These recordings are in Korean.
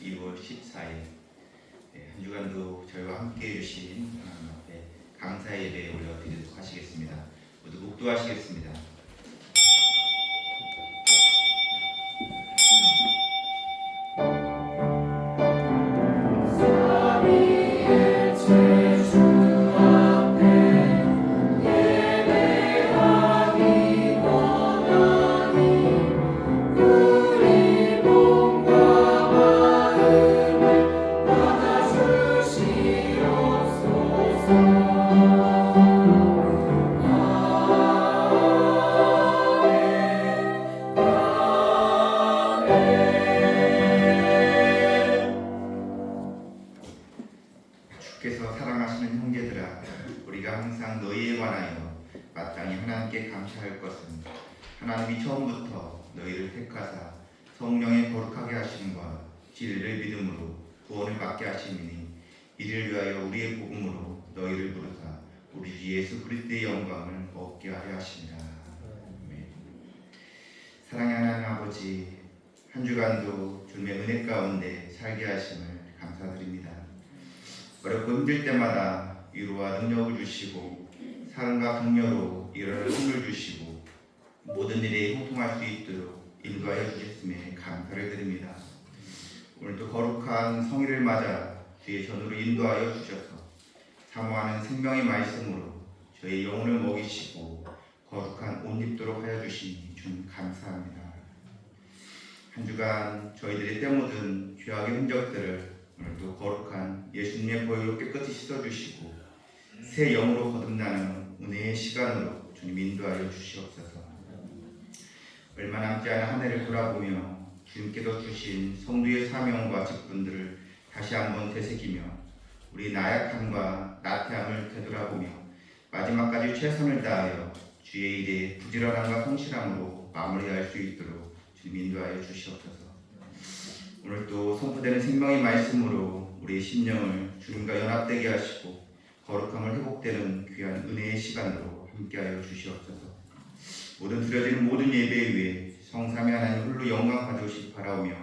2월 14일 한 주간도 저희와 함께 해주신 하나님 앞에 감사의 예배 올려드리도록 하시겠습니다. 모두 묵도하시겠습니다. 주께서 사랑하시는 형제들아, 우리가 항상 너희에 관하여 마땅히 하나님께 감사할 것은 하나님이 처음부터 너희를 택하사 성령의 거룩하게 하심과 진리를 믿음으로 구원을 받게 하심이니, 이를 위하여 우리의 복음으로 너희를 부르사 우리 주 예수 그리스도의 영광을 얻게 하려 하십니다. 아멘. 사랑의 하나님 아버지, 한 주간도 주님의 은혜 가운데 살게 하심을 감사드립니다. 어렵고 힘들 때마다 위로와 능력을 주시고 사랑과 격려로 일어날 힘을 주시고 모든 일에 형통할 수 있도록 인도하여 주셨음에 감사를 드립니다. 오늘도 거룩한 성일을 맞아 주의 전으로 인도하여 주셔서 사모하는 생명의 말씀으로 저희 영혼을 먹이시고 거룩한 옷 입도록 하여 주시니 주님 감사합니다. 한 주간 저희들의 때 묻은 죄악의 흔적들을 오늘도 거룩한 예수님의 보혈로 깨끗이 씻어주시고 새 영으로 거듭나는 은혜의 시간으로 주님 인도하여 주시옵소서. 얼마 남지 않은 한 해를 돌아보며 주님께서 주신 성도의 사명과 직분들을 다시 한번 되새기며 우리 나약함과 나태함을 되돌아보며 마지막까지 최선을 다하여 주의 일에 부지런함과 성실함으로 마무리할 수 있도록 주님 인도하여 주시옵소서. 오늘 또 선포되는 생명의 말씀으로 우리의 심령을 주님과 연합되게 하시고 거룩함을 회복되는 귀한 은혜의 시간으로 함께하여 주시옵소서. 모든 드려지는 모든 예배 위에 성삼위 하나님 홀로 영광 받으시기 바라오며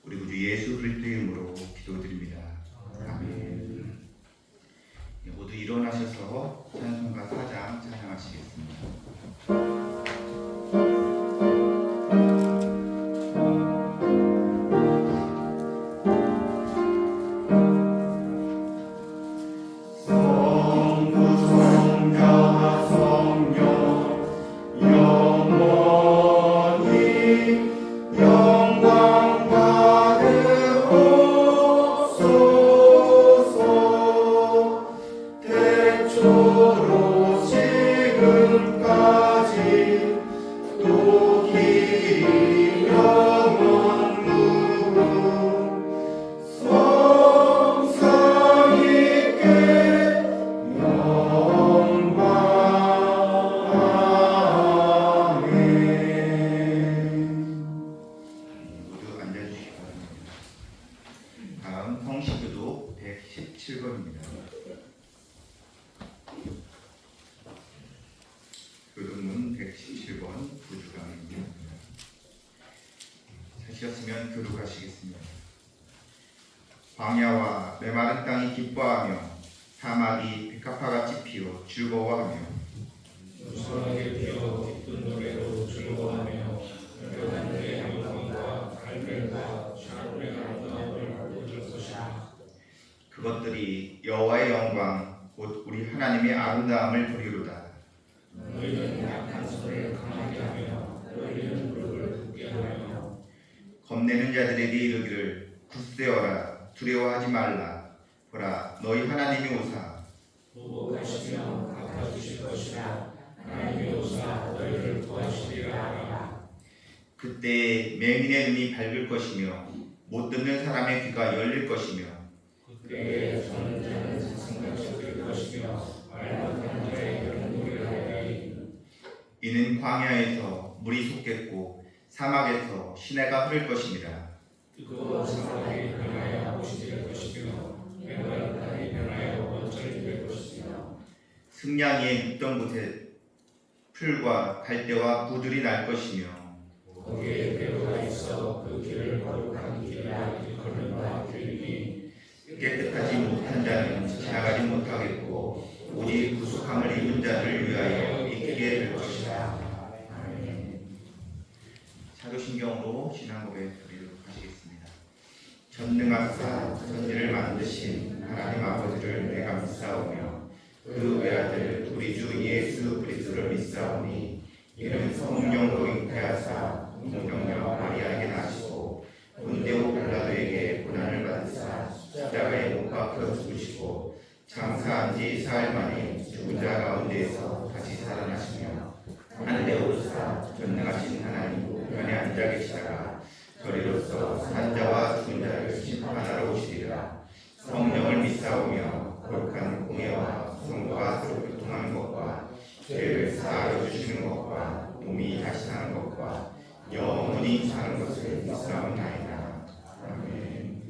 우리 구주 예수 그리스도의 이름으로 기도드립니다. 아멘. 모두 일어나셔서 찬송가 4장 찬양하시겠습니다. 성시교독 117번입니다. 교독문 117번 부주강입니다. 하셨으면 교독하시겠습니다. 광야와 메마른 땅이 기뻐하며 사막이 백합화같이 피어 즐거워하며 무성하게 피어 기쁜 노래로 즐거워하며 하늘의 영광과 갈멜과 샤론의 아름다움을 보여줄 것이다. 그것들이 여호와의 영광 곧 우리 하나님의 아름다움을 보리로다. 너희는 약한 손을 강하게 하며 너희는 무릎을 굳게 하며 겁내는 자들에게 이르기를 굳세어라, 두려워하지 말라. 보라, 너희 하나님이 오사 보복하시며 갚아주실 것이라. 하나님이 오사 너희를 구하시리라 하라. 그때에 맹인의 눈이 밝을 것이며 못 듣는 사람의 귀가 열릴 것이며 그때에 저는 자는 상상같이 될 것이며 말 못하는 자의 그런 노래를 하리니. 이는 광야에서 물이 솟겠고 사막에서 시내가 흐를 것입니다. 뜨거운 사막이 변하여 옷이 될 것이며 메마른 땅이 변하여 원천이 될 것이며 승냥이에 눕던 곳에 풀과 갈대와 부들이 날 것이며 거기에 배로가 있어 그 길을 거룩한 길이라 일컬는 바 전능하사 천지를 만드신 하나님 아버지를 내가 믿사오며 그 외아들 우리 주 예수 그리스도를 믿사오니 이는 성령으로 잉태하사 동정녀 마리아에게 나시고 본디오 빌라도에게 고난을 받으사 십자가에 못 박혀 죽으시고 장사한 지 사흘 만에 죽은 자 가운데에서 다시 살아나시며 하늘에 오르사 전능하신 하나님 우편에 앉아 계시다가 저리로서 산 자와 죽은 자를 심판하러 오시리라. 성령을 믿사오며 거룩한 공예와 성도가 서로 교통하는 것과 죄를 사하여 주시는 것과 몸이 다시 사는 것과 영원히 사는 것을 믿사옵나이다. 아멘.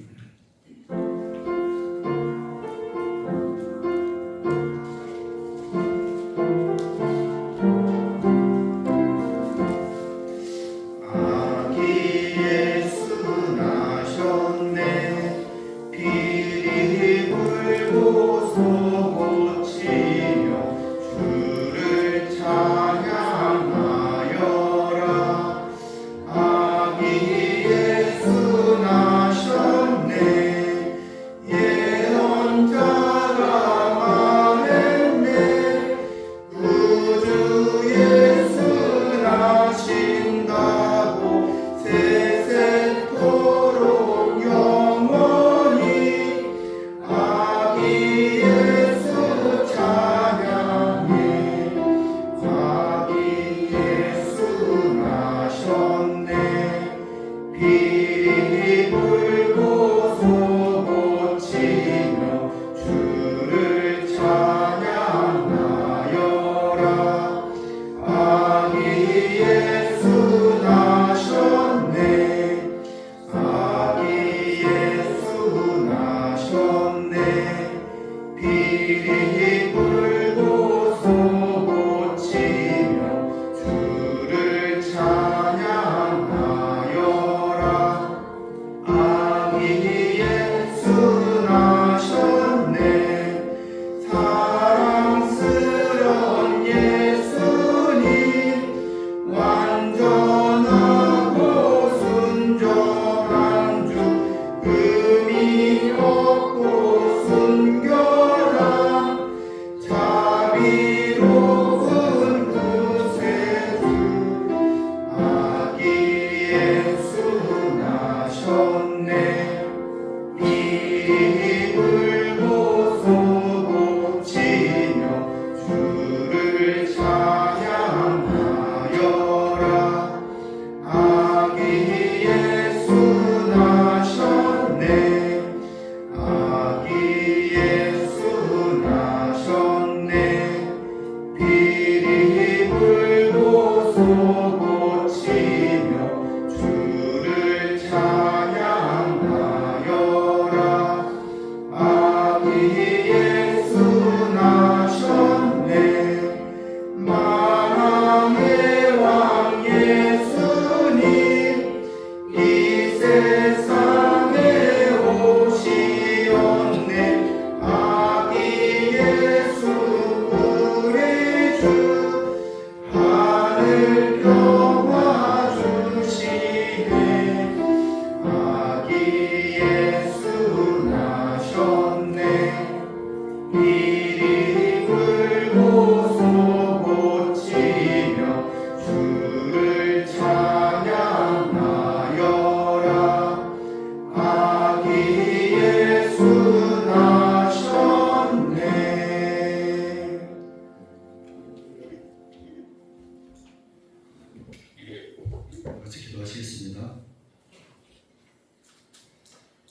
같이 기도하시겠습니다.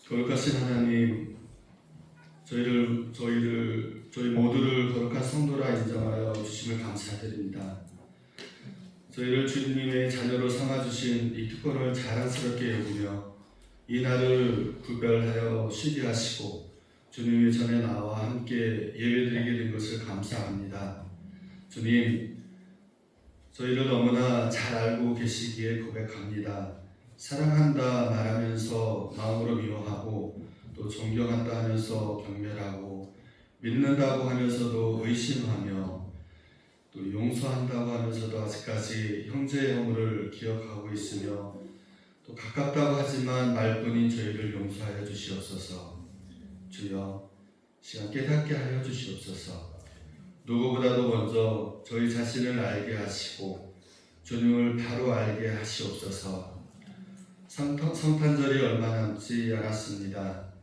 거룩하신 하나님, 저희 모두를 거룩한 성도라 인정하여 주심을 감사드립니다. 저희를 주님의 자녀로 삼아주신 이 특권을 자랑스럽게 여기며 이 날을 구별하여 쉬게 하시고 주님의 전에 나와 함께 예배드리게 된 것을 감사합니다. 주님, 저희를 너무나 잘 알고 계시기에 고백합니다. 사랑한다 말하면서 마음으로 미워하고 또 존경한다 하면서 경멸하고 믿는다고 하면서도 의심하며 또 용서한다고 하면서도 아직까지 형제의 허물을 기억하고 있으며 또 가깝다고 하지만 말뿐인 저희를 용서하여 주시옵소서. 주여 시간 깨닫게 하여 주시옵소서. 누구보다도 먼저 저희 자신을 알게 하시고 주님을 바로 알게 하시옵소서. 성탄절이 얼마 남지 않았습니다.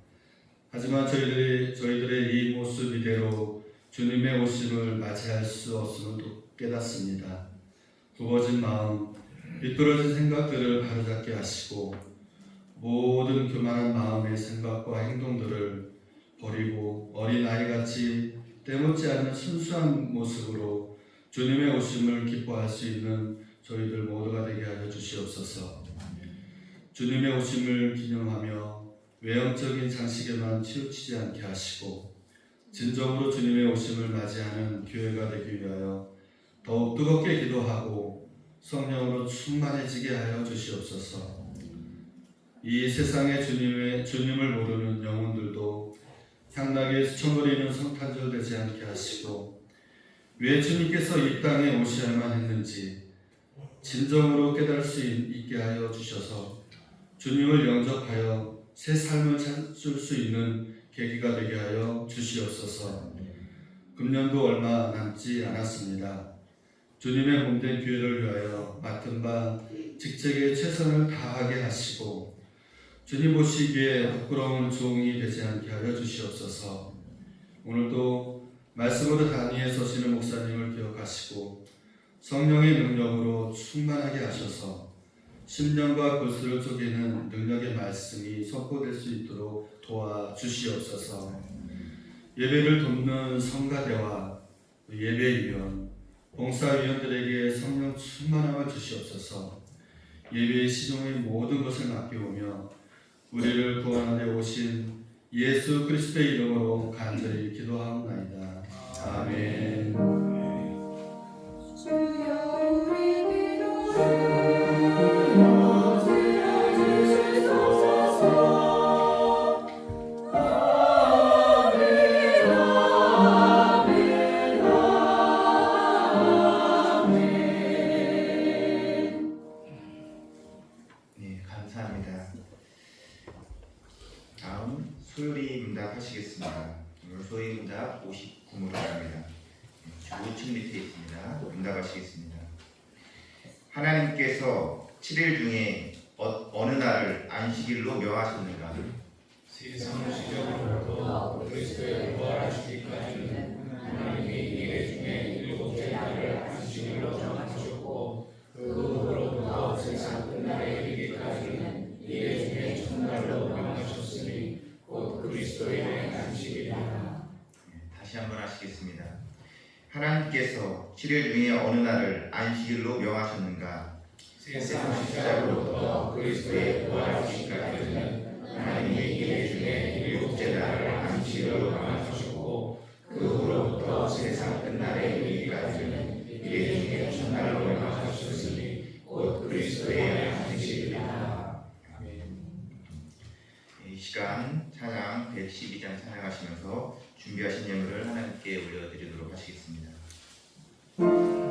하지만 저희들의 이 모습 이대로 주님의 오심을 맞이할 수 없음을 또 깨닫습니다. 굽어진 마음, 비뚤어진 생각들을 바로잡게 하시고 모든 교만한 마음의 생각과 행동들을 버리고 어린아이같이 때묻지 않은 순수한 모습으로 주님의 오심을 기뻐할 수 있는 저희들 모두가 되게 하여 주시옵소서. 주님의 오심을 기념하며 외형적인 장식에만 치우치지 않게 하시고 진정으로 주님의 오심을 맞이하는 교회가 되기 위하여 더욱 뜨겁게 기도하고 성령으로 충만해지게 하여 주시옵소서. 이 세상에 주님을 모르는 영혼들도 향락에 수천거리는 성탄절 되지 않게 하시고 왜 주님께서 이 땅에 오셔야만 했는지 진정으로 깨달을 수 있게 하여 주셔서 주님을 영접하여 새 삶을 찾을 수 있는 계기가 되게 하여 주시옵소서. 금년도 얼마 남지 않았습니다. 주님의 몸된 교회를 위하여 맡은 바 직책에 최선을 다하게 하시고 주님 보시기에 부끄러운 종이 되지 않게 하여 주시옵소서. 오늘도 말씀으로 단위에 서시는 목사님을 기억하시고 성령의 능력으로 충만하게 하셔서 심령과 골수를 쪼개는 능력의 말씀이 선포될 수 있도록 도와주시옵소서. 예배를 돕는 성가대와 예배위원, 봉사위원들에게 성령 충만함을 주시옵소서. 예배의 시종의 모든 것을 맡기오며 우리를 구원하러 오신 예수 그리스도의 이름으로 간절히 기도하옵나이다. 아멘. 네, 감사합니다. 다음 소요리 문답 하시겠습니다. 오늘 소요리 문답 59문답입니다. 우측 밑에 있습니다. 문답하시겠습니다. 하나님께서 7일 중에 어느 날을 안식일로 명하셨는가? 세상 시작으로부터 그리스도의 부활하시기까지는 하나님이 1회 중에 7째 날을 안식일로 정하셨고 그 후로부터 세상 끝날에 이르기까지는 1회 중에 첫날로 명하셨으니 곧 그리스도의 안식일이라. 다시 한번 하시겠습니다. 하나님께서 7일 중에 어느 날을 안식일로 명하셨는가? 세상 시작으로부터 그리스도의 부활하시기까지는 하나님이 1회 중에 7째 날을 안식일로 명하셨고 그 후로부터 세상 끝날에 이르기까지는 1회 중에 첫날로 명하셨으니 곧 그리스도의 안식일이라. 이 시간 찬양 112장 찬양하시면서 준비하신 예물을 하나님께 올려드리도록 하시겠습니다. 그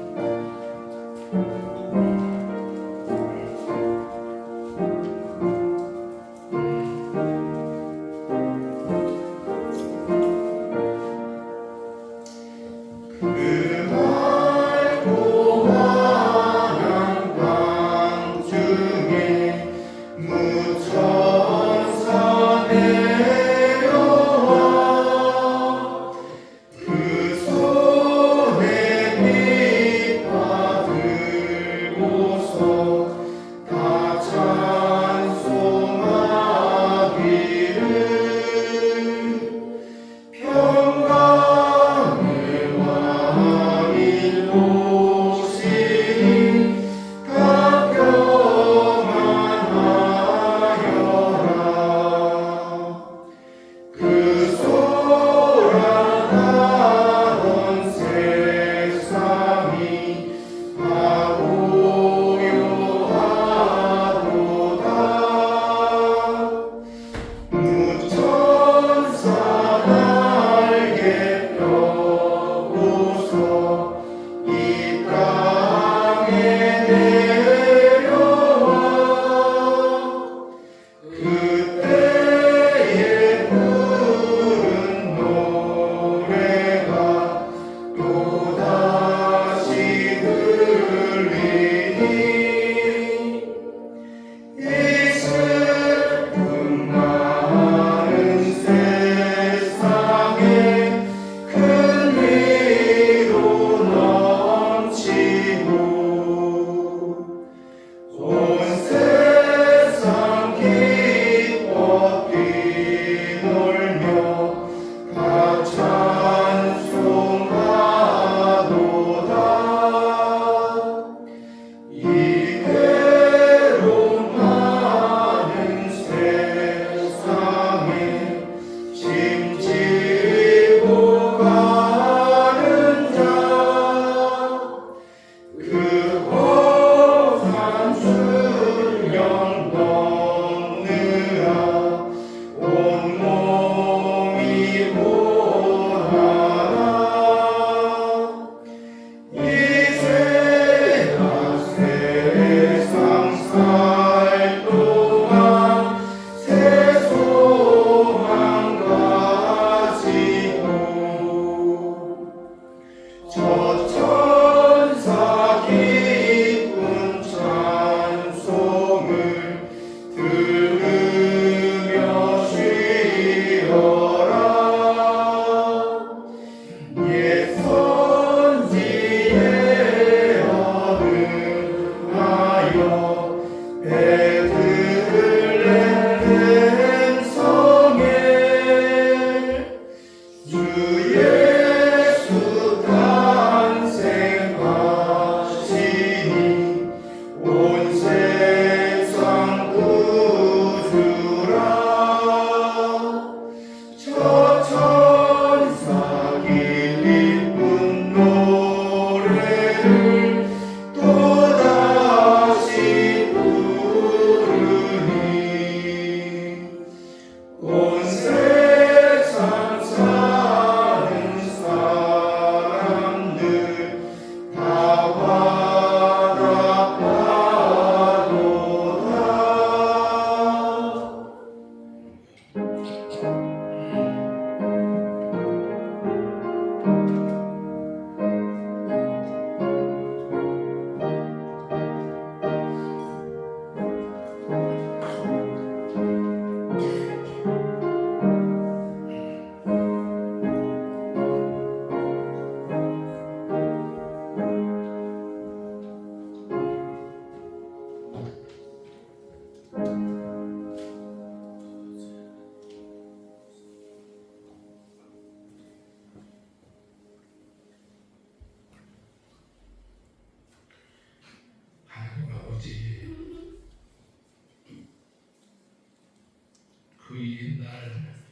그 옛날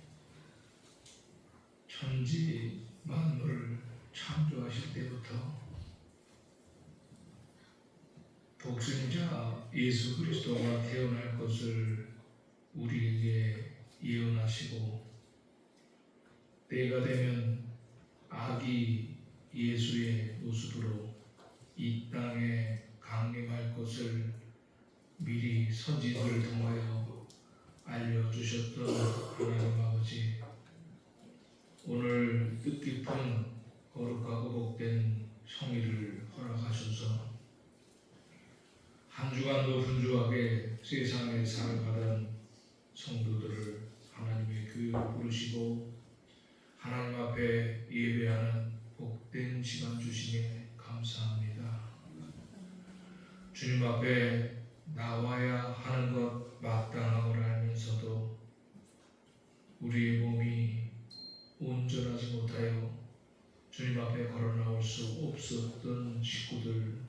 천지 만물을 창조하실 때부터 독생자 예수 그리스도가 태어날 것을 우리에게 예언하시고 때가 되면 아기 예수의 모습으로 이 땅에 강림할 것을 미리 선지자를 통하여 알려주셨던 하나님 아버지, 오늘 뜻깊은 거룩하고 복된 성일을 허락하셔서 한 주간도 분주하게 세상에 살아가던 성도들을 하나님의 교회로 부르시고 하나님 앞에 예배하는 복된 시간 주시니 감사합니다. 주님 앞에 나와야 하는 것 마땅함을 알면서도 우리의 몸이 온전하지 못하여 주님 앞에 걸어 나올 수 없었던 식구들,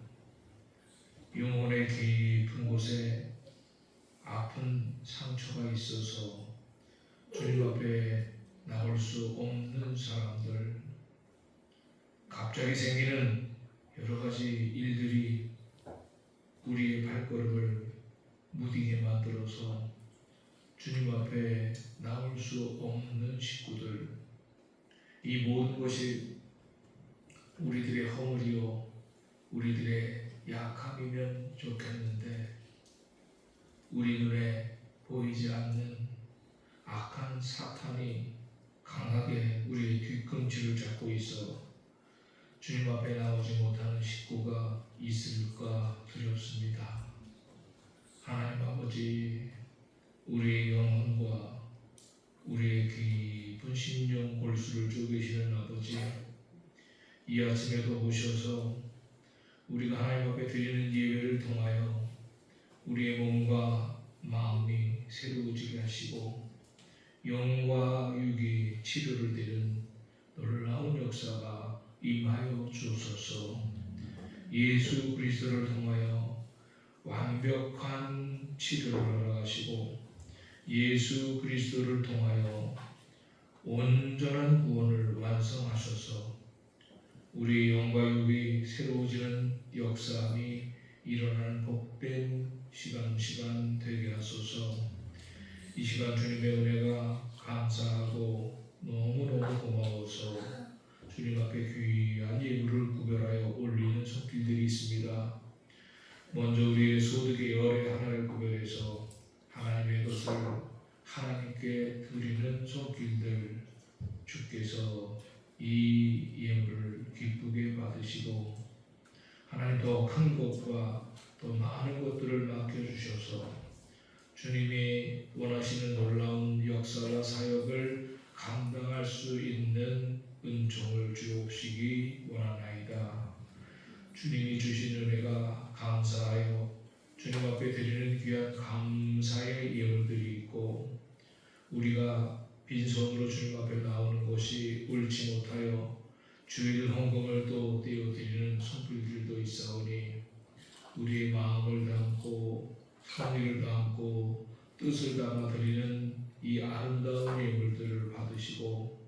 영혼의 깊은 곳에 아픈 상처가 있어서 주님 앞에 나올 수 없는 사람들, 갑자기 생기는 여러 가지 일들이 우리의 발걸음을 무디게 만들어서 주님 앞에 나올 수 없는 식구들, 이 모든 것이 우리들의 허물이요 우리들의 약함이면 좋겠는데 우리 눈에 보이지 않는 악한 사탄이 강하게 우리의 뒤꿈치를 잡고 있어 주님 앞에 나오지 못하는 식구가 있을까 두렵습니다. 하나님 아버지, 우리의 영혼과 우리의 깊은 심령 골수를 쪼개시는 아버지, 이 아침에도 오셔서 우리가 하나님 앞에 드리는 예배를 통하여 우리의 몸과 마음이 새로워지게 하시고 영과 육이 치료를 드리는 놀라운 역사가 임하여 주옵소서. 예수 그리스도를 통하여 완벽한 치료를 허락하시고 예수 그리스도를 통하여 온전한 구원을 완성하셔서 우리 영과 육이 새로워지는 역사함이 일어나는 복된 시간 되게 하소서. 이 시간 주님의 은혜가 감사하고 너무너무 고마워서 주님 앞에 귀한 예물을 구별하여 올리는 손길들이 있습니다. 먼저 우리의 소득의 열의 하나를 구별해서 하나님의 것을 하나님께 드리는 손길들, 주께서 이 예물을 기쁘게 받으시고 하나님 더 큰 것과 더 많은 것들을 맡겨주셔서 주님이 원하시는 놀라운 역사와 사역을 감당할 수 있는 은총을 주옵시기 원하나이다. 주님이 주신 은혜가 감사하여 주님 앞에 드리는 귀한 감사의 예물들이 있고 우리가 빈손으로 주님 앞에 나오는 것이 옳지 못하여 주일 헌금을 또 떼어드리는 손길들도 있사오니 우리의 마음을 담고 성의를 담고 뜻을 담아 드리는 이 아름다운 예물들을 받으시고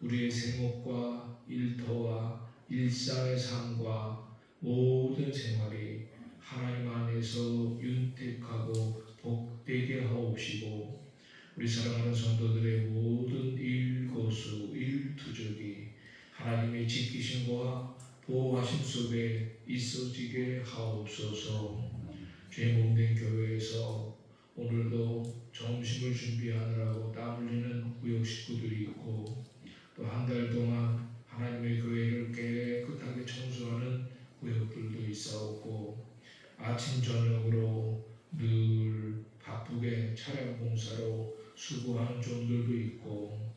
우리의 생업과 일터와 일상의 삶과 모든 생활이 하나님 안에서 윤택하고 복되게 하옵시고 우리 사랑하는 성도들의 모든 일거수 일투족이 하나님의 지키심과 보호하심 속에 있어지게 하옵소서. 죄 몸된 교회에서 오늘도 점심을 준비하느라고 땀 흘리는 구역 식구들이 있고 또 한 달 동안 하나님의 교회를 깨끗하게 청소하는 구역들도 있사오고 아침 저녁으로 늘 바쁘게 차량 공사로 수고하는 종들도 있고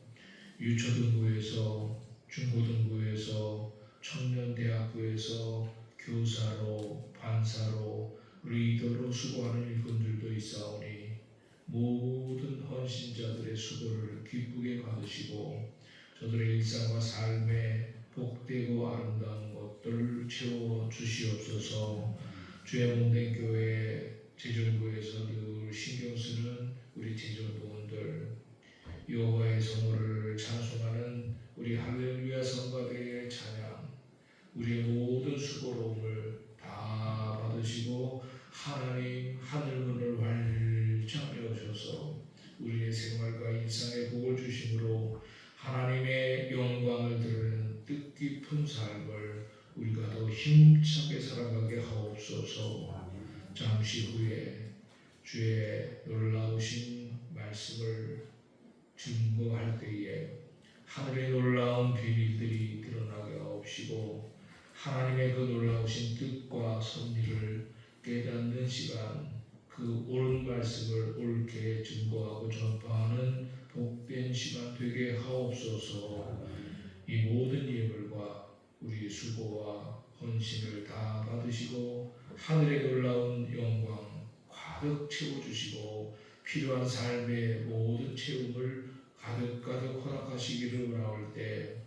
유초등부에서 중고등부에서 청년대학교에서 교사로 판사로 리더로 수고하는 일꾼들도 있사오니 모든 헌신자들의 수고를 기쁘게 받으시고 저들의 일상과 삶에 복되고 아름다운 것들을 채워 주시옵소서. 주의 몸된 교회 재정부에서 늘 신경 쓰는 우리 재정부원들 여호와의 성호를 찬송하는 우리 할렐루야 성가대의 찬양, 우리의 모든 수고로움을 다 받으시고 하나님 하늘 문을 활짝 여셔서 우리의 생활과 일상의 복을 주심으로 하나님의 영광을 드러내는 뜻깊은 삶을 우리가 더 힘차게 살아가게 하옵소서. 잠시 후에 주의 놀라우신 말씀을 증거할 때에 하늘의 놀라운 비밀들이 드러나게 하옵시고 하나님의 그 놀라우신 뜻과 섭리를 깨닫는 시간, 그 옳은 말씀을 옳게 증거하고 전파하는 복된 시간 되게 하옵소서. 이 모든 예물과 우리 수고와 헌신을 다 받으시고 하늘의 놀라운 영광 가득 채워주시고 필요한 삶의 모든 채움을 가득가득 허락하시기를 원하올 때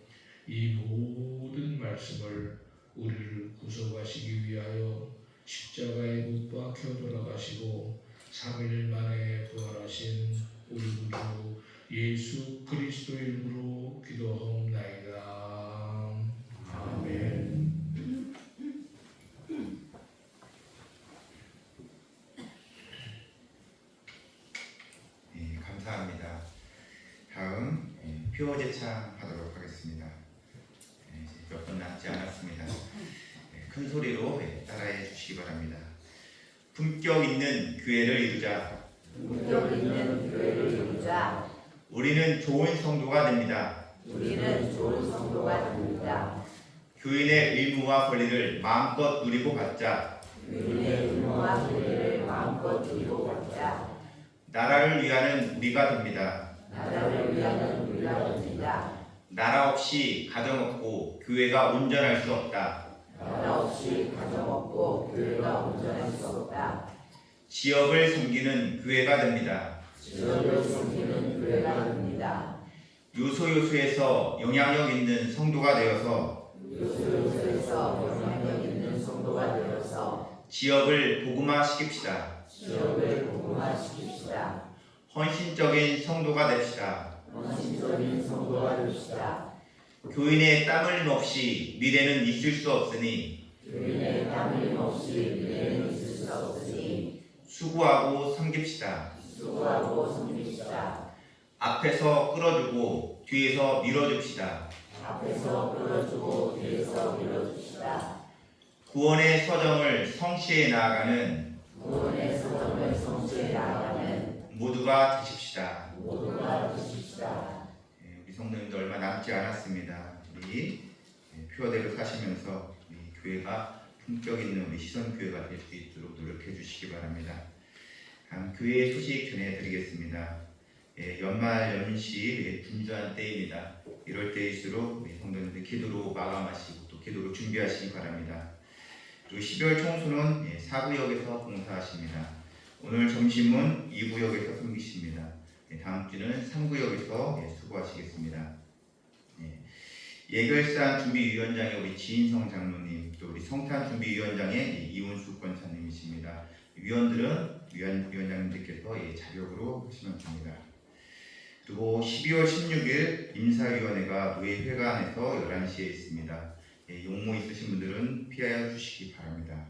이 모든 말씀을 우리를 구속하시기 위하여 십자가에 못 박혀 돌아가시고 3일 만에 부활하신 우리 구주 예수 그리스도 이름으로 기도하옵나이다. 아멘. 감사합니다. 다음 표제창 하도록 하겠습니다. 몇 번 남지 않았습니다. 큰 소리로 따라해 주시기 바랍니다. 품격 있는 교회를 이루자. 품격 있는 교회를 이루자. 우리는 좋은 성도가 됩니다. 우리는 좋은 성도가 됩니다. 교인의 의무와 권리를 마음껏 누리고 받자. 교인의 의무와 권리를 마음껏 누리고 받자. 나라를 위하는 우리가 됩니다. 나라를 위하는 우리가 됩니다. 나라 없이 가정 없고 교회가 온전할 수 없다. 나라 없이 가정 없고 교회가 온전할 수 없다. 지역을 섬기는 교회가 됩니다. 지역을 섬기는 교회가 됩니다. 요소요소에서 영향력 있는 성도가 되어서 요소요소에서 영향력 있는 성도가 되어서 지역을 복음화시킵시다. 지역을 복음화시킵시다. 헌신적인 성도가 됩시다. 헌신적인 성도가 됩시다. 교인의 땀 흘림 없이 미래는 있을 수 없으니 교인의 땀 흘림 없이 미래는 있을 수 없으니 수고하고 섬깁시다. 수고하고 섬깁시다. 앞에서 끌어주고 뒤에서 밀어줍시다. 앞에서 끌어주고 뒤에서 밀어줍시다. 구원의 서정을 성취해 나아가는 구원의 서정을 성취해 나아가는 모두가 되십시다. 모두가 되십시다. 우리 성도님도 얼마 남지 않았습니다. 우리 표어대로 사시면서 우리 교회가 품격 있는 우리 시선 교회가 될 수 있도록 노력해 주시기 바랍니다. 다음 교회 소식 전해드리겠습니다. 연말 연시 분주한 때입니다. 이럴 때일수록 우리 성도님들 기도로 마감하시고 또 기도로 준비하시기 바랍니다. 그리고 12월 청소는 4구역에서 봉사하십니다. 오늘 점심은 2구역에서 섬기십니다. 다음 주는 3구역에서 수고하시겠습니다. 예결산 준비위원장의 우리 지인성 장로님, 또 우리 성탄 준비위원장의 이훈수 권사님이십니다. 위원장님들께서 자격으로 하시면 됩니다. 그리고 12월 16일 임사위원회가 노예회관에서 11시에 있습니다. 용모 있으신 분들은 피하여 주시기 바랍니다.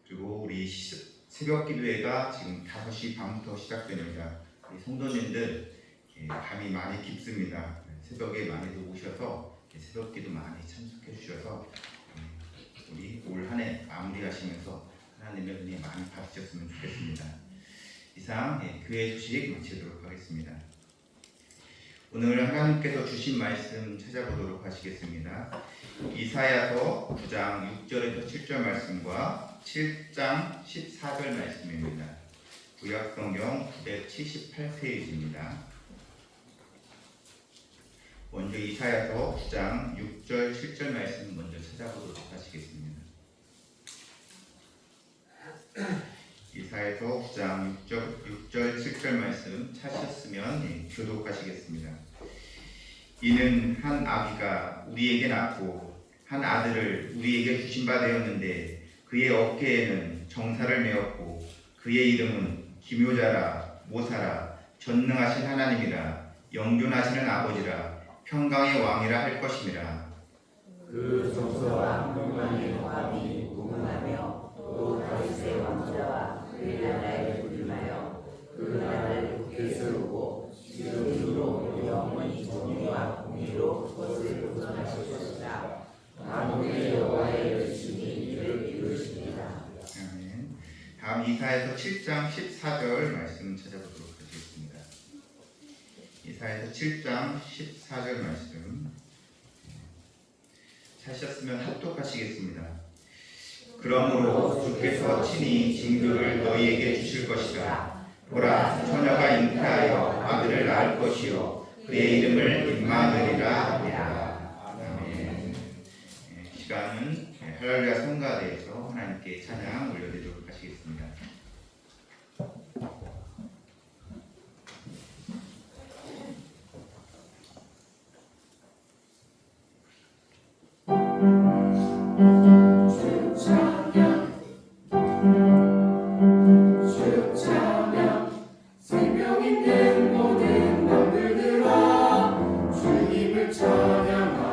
그리고 우리 새벽 기도회가 지금 5시 반부터 시작됩니다. 우리 성도님들 밤이 많이 깊습니다. 새벽에 많이들 오셔서 새벽 기도 많이 참석해 주셔서 우리 올 한 해 마무리하시면서 하나님의 은혜 많이 받으셨으면 좋겠습니다. 이상 교회 소식 마치도록 하겠습니다. 오늘 하나님께서 주신 말씀 찾아보도록 하시겠습니다. 이사야서 9장 6절에서 7절 말씀과 7장 14절 말씀입니다. 구약성경 978페이지입니다. 먼저 이사야서 9장 6절 7절 말씀 먼저 찾아보도록 하시겠습니다. 이사야서 9장 6절 7절 말씀 찾으셨으면 교독하시겠습니다. 이는 한 아비가 우리에게 낳고 한 아들을 우리에게 주신 바 되었는데 그의 어깨에는 정사를 메었고 그의 이름은 기묘자라 모사라 전능하신 하나님이라 영존하시는 아버지라 평강의 왕이라 할 것임이라. 그 정서와 평강의 화합이 무궁하며 또 다윗의 왕자와 그의 나라에 부임하여 그 나라를 굳게 세우고 지금으로 영원히 정의와 공의로 그것을 보존하실 것이다. 만군의 여호와의 열심히 이를 이루십니다. 아멘. 다음 이사야서 7장 14절 말씀 찾아보도록 하겠습니다. 이사야서 7장 14절 말씀 찾으셨으면 합독하시겠습니다. 그러므로 주께서 친히 징조를 너희에게 주실 것이다. 보라, 처녀가 잉태하여 아들을 낳을 것이요 그의 이름을 임마누엘이라 하리라. 아멘. 시간은 할렐루야 성가대에서 하나님께 찬양 올려드리도록 하시겠습니다. 생명 있는 모든 만물들아 주님을 찬양하라.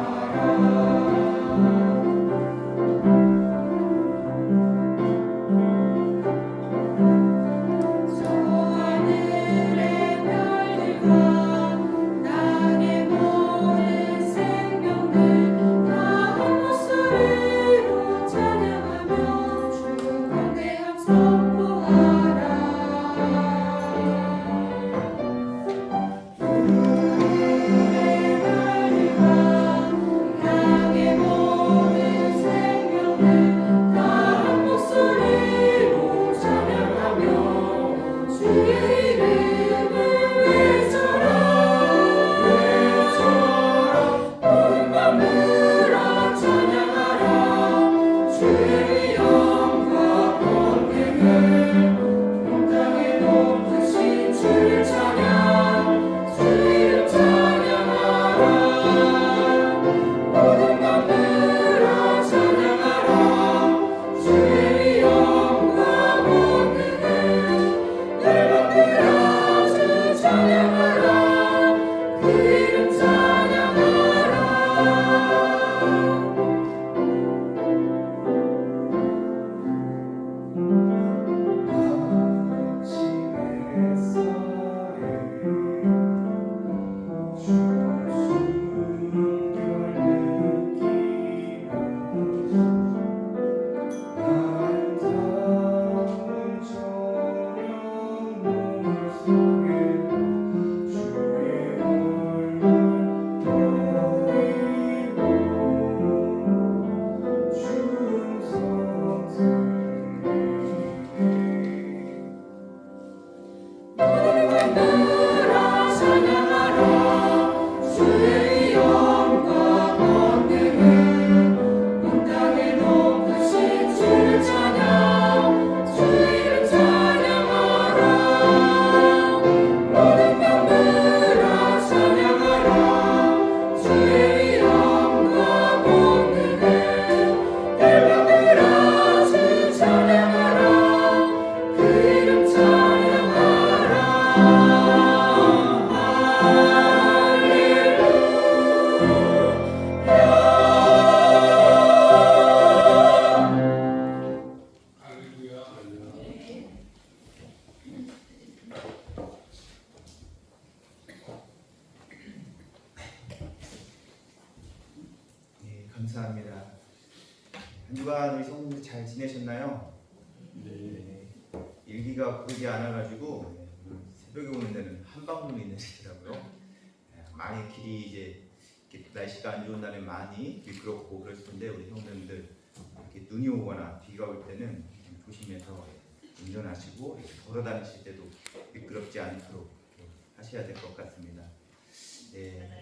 감사합니다. 한 주간 우리 성도들 잘 지내셨나요? 네. 일기가 고르지 않아가지고 새벽에 오는 데는 한방눈이 내리더라고요. 많이 길이 이제 이렇게 날씨가 안 좋은 날에 많이 미끄럽고 그랬을 텐데 우리 성도님들 이렇게 눈이 오거나 비가 올 때는 좀 조심해서 운전하시고 이렇게 걸어 다니실 때도 미끄럽지 않도록 하셔야 될 것 같습니다.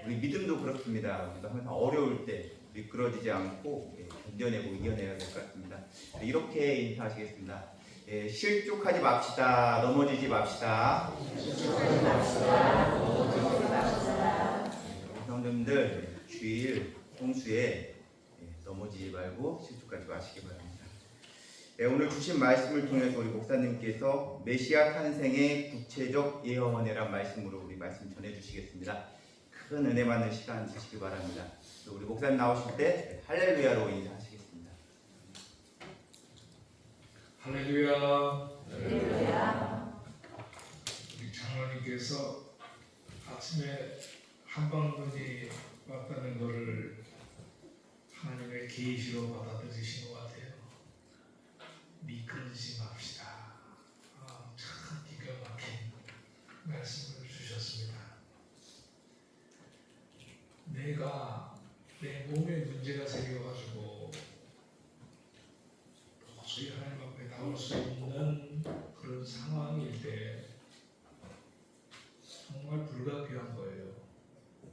우리 믿음도 그렇습니다. 우리가 항상 어려울 때 미끄러지지 않고 견뎌내고 이겨내야 될 것 같습니다. 이렇게 인사하시겠습니다. 실족하지 맙시다. 넘어지지 맙시다. 성도님들 주일 홍수에 넘어지지 말고 실족하지 마시기 바랍니다. 네, 오늘 주신 말씀을 통해서 우리 목사님께서 메시아 탄생의 구체적 예언이라는 말씀으로 우리 말씀 전해주시겠습니다. 큰 은혜 받는 시간 되시기 바랍니다. 또 우리 목사님 나오실 때 할렐루야로 인사하시겠습니다. 할렐루야. 할렐루야. 우리 장로님께서 아침에 한방눈이 왔다는 것을 하나님의 계시로 받아들이신 것 같아요. 미끄러지지 맙시다. 참 기가 막힌 말씀을 주셨습니다. 내가 내 몸에 문제가 생겨가지고 도저히 하나님 앞에 나올 수 없는 그런 상황일 때 정말 불가피한 거예요.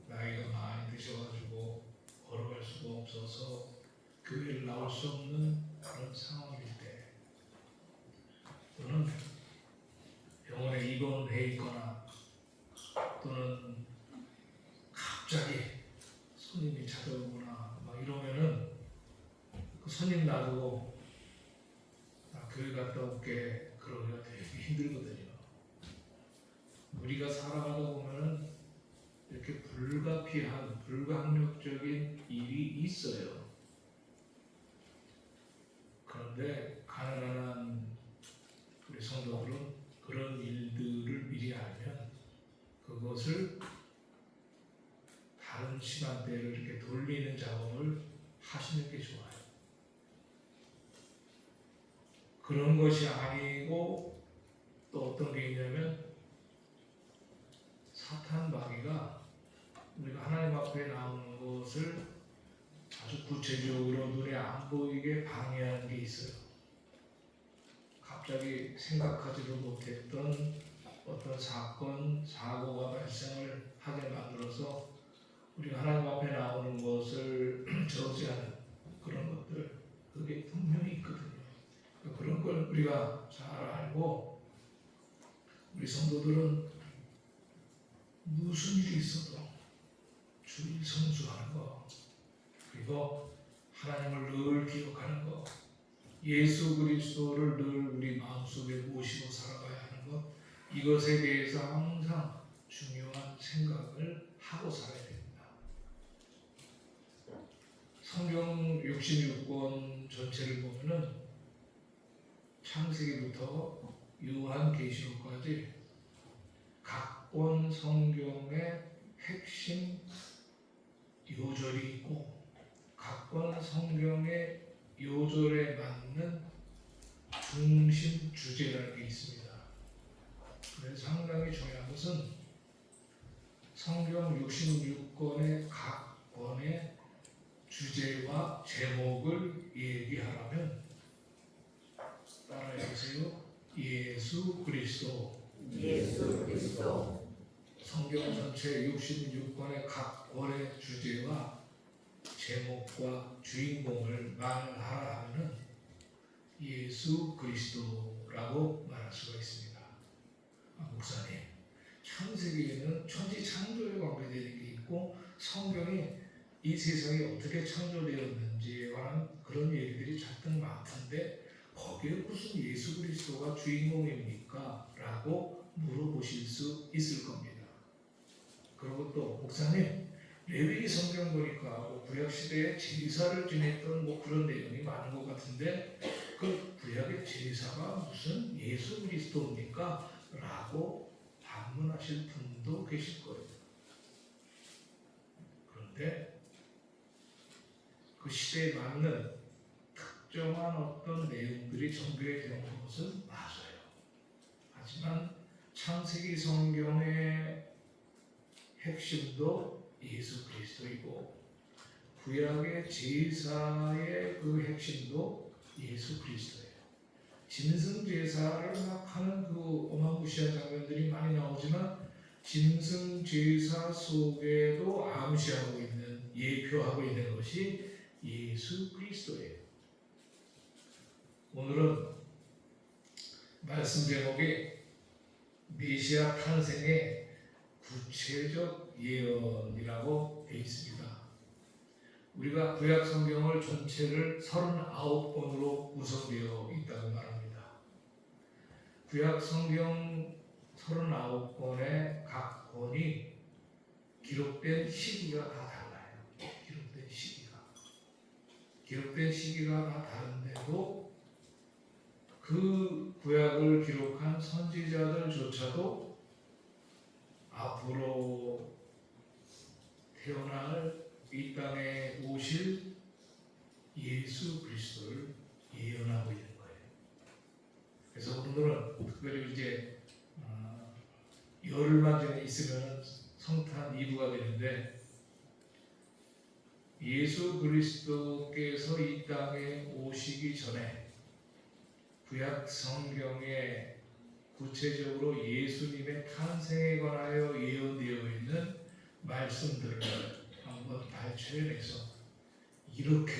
나이가 많이 드셔가지고 걸어갈 수가 없어서 교회를 나올 수 없는 그런 상황일 때, 또는 병원에 입원해 있거나, 또는 갑자기 손님이 찾아오거나 막 이러면은 그 손님 놔두고 교회 갔다 올게 그러기가 되게 힘들거든요. 우리가 살아가다 보면은 이렇게 불가피한, 불가항력적인 일이 있어요. 그런데 가난한 우리 성도들은 그런 일들을 미리 알면 그것을 다른 시간대를 이렇게 돌리는 작업을 하시는 게 좋아요. 그런 것이 아니고 또 어떤 게 있냐면, 사탄 마귀가 우리가 하나님 앞에 나오는 것을 아주 구체적으로 눈에 안 보이게 방해하는 게 있어요. 갑자기 생각하지도 못했던 어떤 사건, 사고가 발생을 하게 만들어서 우리가 하나님 앞에 나오는 것을 저지하는 그런 것들, 그게 분명히 있거든요. 그런 걸 우리가 잘 알고, 우리 성도들은 무슨 일이 있어도 주일 성수하는 거, 그리고 하나님을 늘 기억하는 거, 예수 그리스도를 늘 우리 마음속에 모시고 살아가야 하는 것, 이것에 대해서 항상 중요한 생각을 하고 살아야 됩니다. 성경 66권 전체를 보면은 창세기부터 요한계시록까지 각 권 성경의 핵심 요절이 있고, 각 권 성경의 요절에 맞는 중심 주제라는 게 있습니다. 그래서 상당히 중요한 것은 성경 66권의 각 권의 주제와 제목을 얘기하라면, 따라해보세요. 예수 그리스도. 예수 그리스도. 성경 전체 66권의 각 권의 주제와 제목과 주인공을 말하라 하면은 예수 그리스도라고 말할 수가 있습니다. 목사님, 창세기에는 천지 창조에 관계되는 게 있고, 성경이 이 세상이 어떻게 창조되었는지에 관한 그런 얘기들이 잔뜩 많던데 거기에 무슨 예수 그리스도가 주인공입니까? 라고 물어보실 수 있을 겁니다. 그리고 또 목사님, 레위기 성경 보니까 구약 시대에 제사를 지냈던 그런 내용이 많은 것 같은데 그 구약의 제사가 무슨 예수 그리스도입니까? 라고 반문하실 분도 계실 거예요. 그런데 그 시대에 맞는 특정한 어떤 내용들이 전개되는 것은 맞아요. 하지만 창세기 성경의 핵심도 예수 그리스도이고, 구약의 제사의 그 핵심도 예수 그리스도예요. 짐승 제사를 막 하는 그 어마무시한 장면들이 많이 나오지만, 짐승 제사 속에도 암시하고 있는, 예표하고 있는 것이 예수 그리스도예요. 오늘은 말씀 제목이 메시아 탄생의 구체적 예언이라고 되어 있습니다. 우리가 구약 성경을 전체를 39권으로 구성되어 있다고 말합니다. 구약 성경 39권의 각 권이 기록된 시기가 다 달라요. 기록된 시기가 다 다른데도 그 구약을 기록한 선지자들조차도 앞으로 태어날 이 땅에 오실 예수 그리스도를 예언하고 있는 거예요. 그래서 오늘은 특별히 이제 열흘만 전에 있으면 성탄 2부가 되는데, 예수 그리스도께서 이 땅에 오시기 전에 구약 성경에 구체적으로 예수님의 탄생에 관하여 예언되어 있는 말씀들을 한번 발췌해내서 이렇게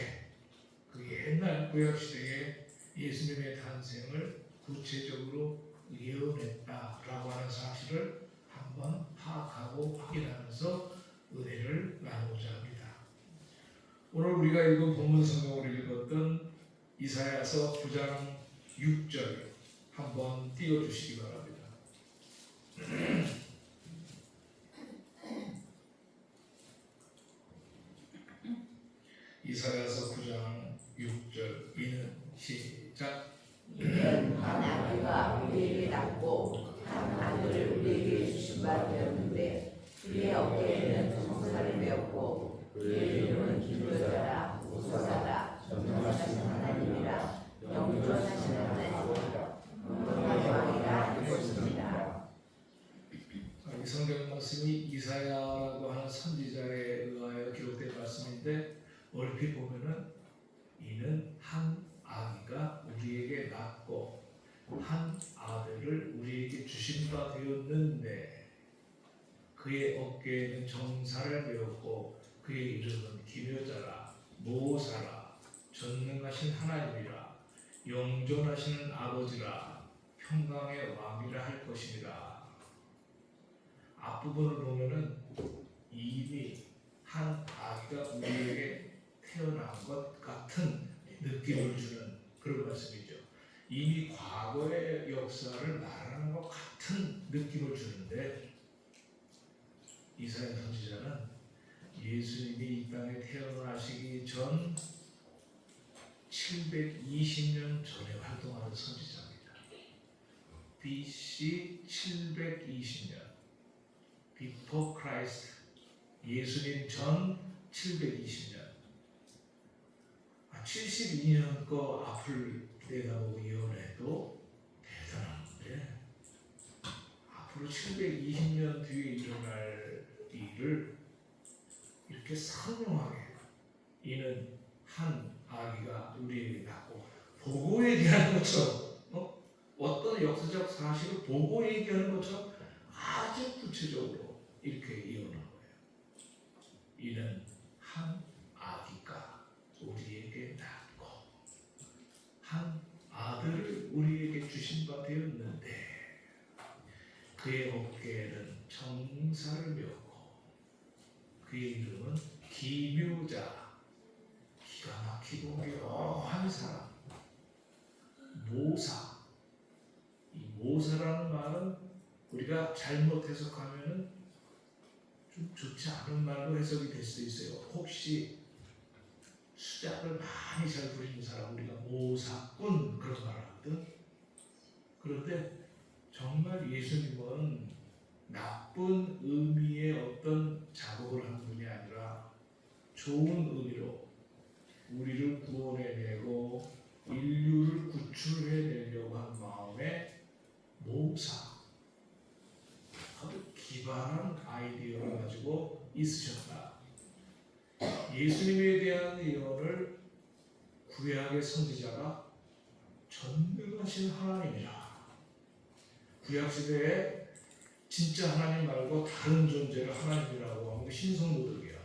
그 옛날 구약 시대에 예수님의 탄생을 구체적으로 예언했다라고 하는 사실을 한번 파악하고 확인하면서 은혜를 나누고자 합니다. 오늘 우리가 읽은 본문 성경으로 읽었던 이사야서 9장 6절 한번 띄워주시기 바랍니다. 이사야서 9장 6절 이는 시작. 이는 한 아기가 우리에게 낳고 한 아들을 우리에게 주신 바 되었는데 그의 어깨에는 정사를 메었고 그의 이름은 기묘자라 무서사라 전능하신 하나님이라 영존하신 하나님이라 영원한 왕이라 할 것입니다. 이 성경 말씀이 이사야라고 하는 선지자에 의하여 기록된 말씀인데, 얼핏 보면은 이는 한 아기가 우리에게 낳고 한 아들을 우리에게 주신 바 되었는데 그의 어깨에는 정사를 메었고 그의 이름은 기묘자라 모사라 전능하신 하나님이라 영존하시는 아버지라 평강의 왕이라 할 것입니다. 앞부분을 보면은 이미 한 아기가 우리에게 태어난 것 같은 느낌을 주는 그런 말씀이죠. 이미 과거의 역사를 말하는 것 같은 느낌을 주는데, 이사야 선지자는 예수님이 이 땅에 태어나시기 전 720년 전에 활동하는 선지자입니다. BC 720년, Before Christ, 예수님 전 720년, 72년 거 앞을 내다보고 예언해도 대단한데, 앞으로 720년 뒤에 일어날 일을 이렇게 선명하게, 이는 한 아기가 우리에게 낳고, 보고 얘기하는 것처럼, 어떤 역사적 사실을 보고 얘기하는 것처럼 아주 구체적으로 이렇게 예언한 거예요. 이는 한 아기가 우리에게 낳고 한 아들을 우리에게 주신 바 되었는데 그의 어깨에는 정사를 메었고 그의 이름은 기묘자, 기가 막히고 묘한 사람, 모사. 이 모사라는 말은 우리가 잘못 해석하면은 좀 좋지 않은 말로 해석이 될 수도 있어요. 혹시 수작을 많이 잘 부리는 사람, 우리가 모사꾼 그런 말을 하거든. 그런데 정말 예수님은 나쁜 의미의 어떤 작업을 한 분이 아니라 좋은 의미로 우리를 구원해내고 인류를 구출해내려고 한 마음에 모사, 아주 기발한 아이디어를 가지고 있으셨다. 예수님에 대한 예언을 구약의 선지자가 전능하신 하나님이라, 구약시대에 진짜 하나님 말고 다른 존재를 하나님이라고 하는 게 신성모독이야.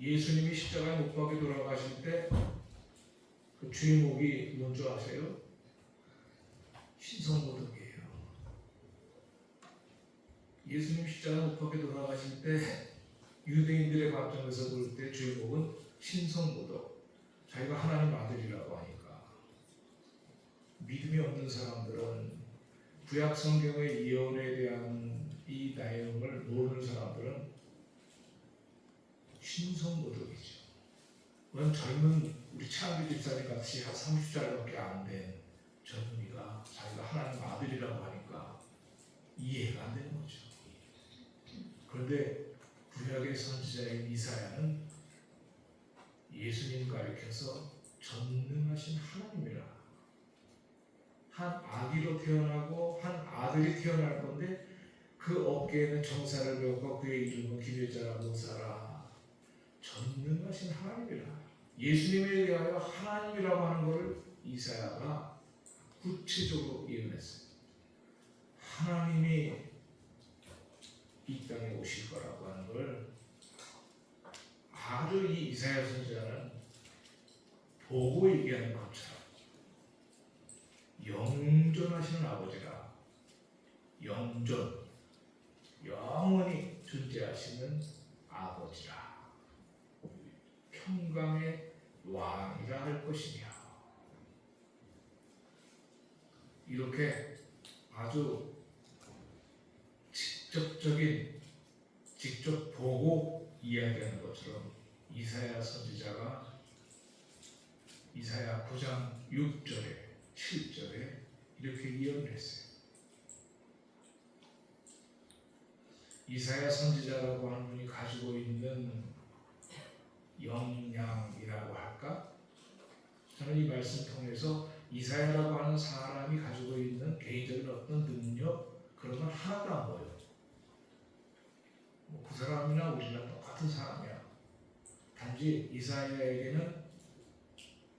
예수님이 십자가에 못 박혀 돌아가실 때 그 죄목이 뭔 줄 아세요? 신성모독이에요. 예수님 십자가에 못 박혀 돌아가실 때 유대인들의 관점에서 볼 때 죄복은 신성모독, 자기가 하나님 아들이라고 하니까. 믿음이 없는 사람들은 구약 성경의 예언에 대한 이 내용을 모르는 사람들은 신성모독이죠. 그건 젊은 우리 차은기 집사님 같이 한 30살밖에 안 된 젊은이가 자기가 하나님 아들이라고 하니까 이해가 안 되는 거죠. 그런데 구약의 선지자인 이사야는 예수님 가리켜서 전능하신 하나님이라, 한 아기로 태어나고 한 아들이 태어날 건데 그 어깨에는 정사를 배웠고 그의 이름은 기묘자라 모사라, 전능하신 하나님이라. 예수님에 대하여 하나님이라고 하는 것을 이사야가 구체적으로 예언했어요. 하나님이 이 땅에 오실 거라고 하는 걸 아주 이 이사야 선지자는 보고 얘기하는 것처럼 영존하시는 아버지라, 영존, 영원히 존재하시는 아버지라, 평강의 왕이라 할 것이며, 이렇게 아주 직접 보고 이야기하는 것처럼 이사야 선지자가 이사야 9장 6절에 7절에 이렇게 예언을 했어요. 이사야 선지자라고 하는 분이 가지고 있는 역량이라고 할까? 저는 이 말씀 통해서 이사야라고 하는 사람이 가지고 있는 개인적인 어떤 능력, 그런 건 하나도 안 보여요. 그 사람이나 우리랑 똑같은 사람이야. 단지 이사야에게는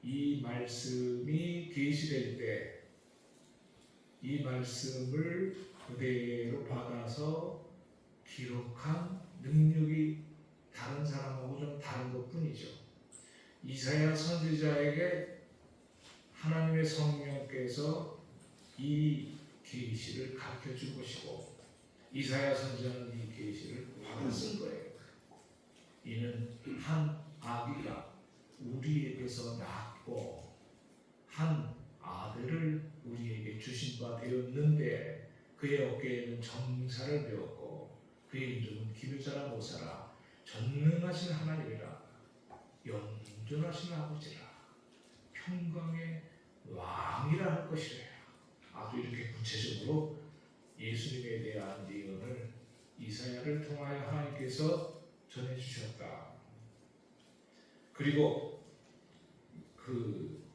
이 말씀이 계시될 때 이 말씀을 그대로 받아서 기록한 능력이 다른 사람하고 좀 다른 것뿐이죠. 이사야 선지자에게 하나님의 성령께서 이 계시를 가르쳐 줄 것이고, 이사야 선지자는 이 계시를 받았을 거예요. 이는 한 아기가 우리에게서 낳고 한 아들을 우리에게 주신 바 되었는데 그의 어깨에는 정사를 배웠고 그의 이름은 기묘자라 모사라, 전능하신 하나님이라, 영존하신 아버지라, 평강의 왕이라 할 것이래요. 아주 이렇게 구체적으로 예수님에 대한 예언을 이사야를 통하여 하나님께서 전해주셨다. 그리고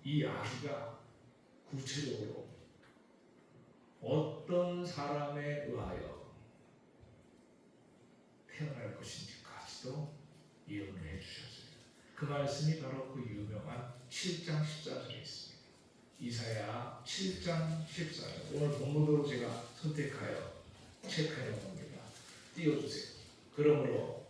이 아기가 구체적으로 어떤 사람에 의하여 태어날 것인지까지도 예언을 해주셨어요. 그 말씀이 바로 그 유명한 7장 14절에 있습니다. 이사야 7장 14절. 오늘 본문으로 제가 선택하여 체크해 봅니다. 띄워주세요. 그러므로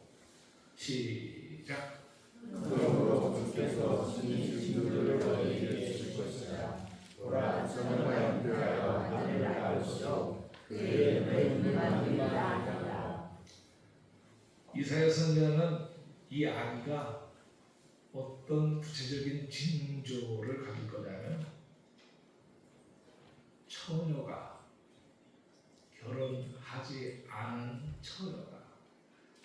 시작. 그러므로 주께서 친히 진노를 너희에게 주실 것이라. 보라, 저는 영들하여 하늘을 알 것이요 그의 이름은 임마누엘이라 하리라. 이사야 선지자는 이 아기가 어떤 구체적인 징조를 가질 거냐면, 처녀가, 결혼하지 않은 처녀가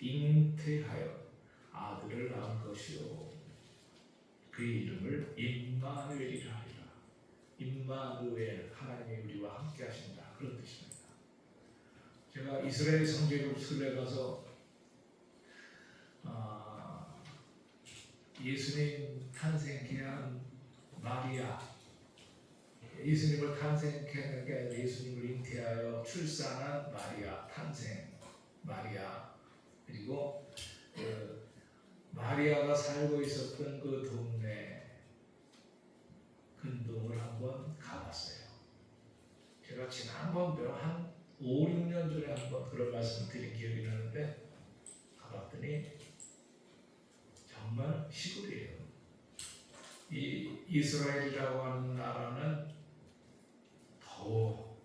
잉태하여 아들을 낳은 것이요 그의 이름을 임마누엘이라 하리라. 임마누엘, 하나님이 우리와 함께 하신다, 그런 뜻입니다. 제가 이스라엘 성지로 순례가서 예수님 탄생케 한 마리아, 예수님을 탄생케 하는 게 아니라 예수님을 잉태하여 출산한 마리아, 탄생 마리아, 그리고 마리아가 살고 있었던 그 동네 근동을 한번 가봤어요. 제가 지난번에 한 5, 6년 전에 한번 그런 말씀을 드린 기억이 나는데, 가봤더니 정말 시골이에요. 이 이스라엘이라고 하는 나라는 더워,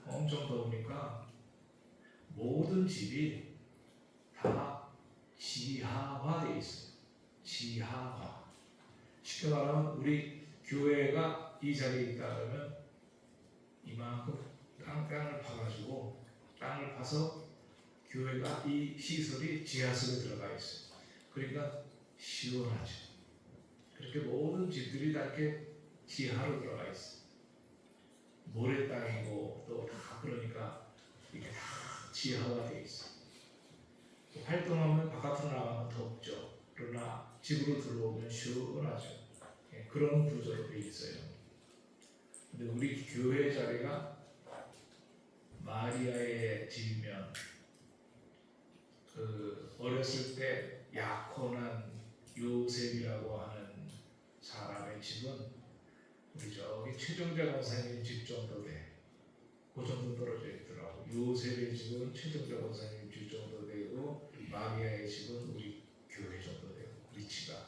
엄청 더우니까 모든 집이 다 지하화되어 있어요. 지하화. 쉽게 말하면 우리 교회가 이 자리에 있다 그러면 이만큼 땅을 파가지고 땅을 파서 교회가 이 시설이 지하석에 들어가 있어요. 그러니까 시원하죠. 그렇게 모든 집들이 다 이렇게 지하로 들어가 있어요. 모래 땅이고 또 다 그러니까 이게 다 지하화되어 있어요. 활동하면 바깥으로 나가면 덥죠. 그러나 집으로 들어오면 시원하죠. 그런 구조로 되어 있어요. 근데 우리 교회 자리가 마리아의 집이면 어렸을 때 약혼한 요셉이라고 하는 사람의 집은 우리 저기 최정자 권사님 집 정도 돼. 그 정도 떨어져 있더라고. 요셉의 집은 최정자 권사님 집 정도 되고 마리아의 집은 우리 교회 정도 되고 위치가.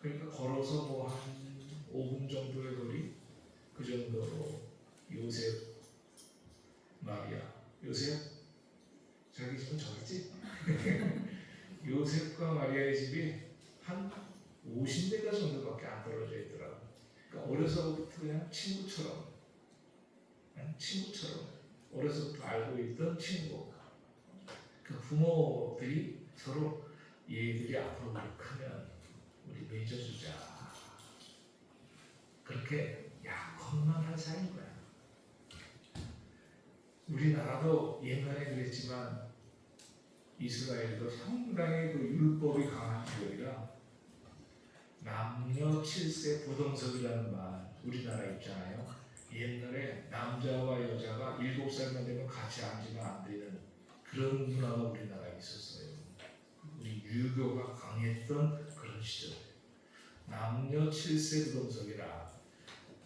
그러니까 걸어서 뭐 한 5분 정도의 거리 그 정도로 요셉, 마리아, 요셉 자기 집은 저기지? 요셉과 마리아의 집이 한 50m 정도밖에 안 떨어져 있더라고. 그러니까 어려서부터 그냥 친구처럼 어려서부터 알고 있던 친구. 그 부모들이 서로 얘들이 앞으로 우리 크면 우리 맺어주자. 그렇게 약혼만 할 사이인 거야. 우리나라도 옛날에 그랬지만 이스라엘도 상당히 그 율법이 강한 지역이라 남녀 7세 부동석이라는 말 우리나라 있잖아요. 옛날에 남자와 여자가 7살만 되면 같이 앉으면 안 되는 그런 문화가 우리나라에 있었어요. 우리 유교가 강했던 그런 시절. 남녀 7세 부동석이라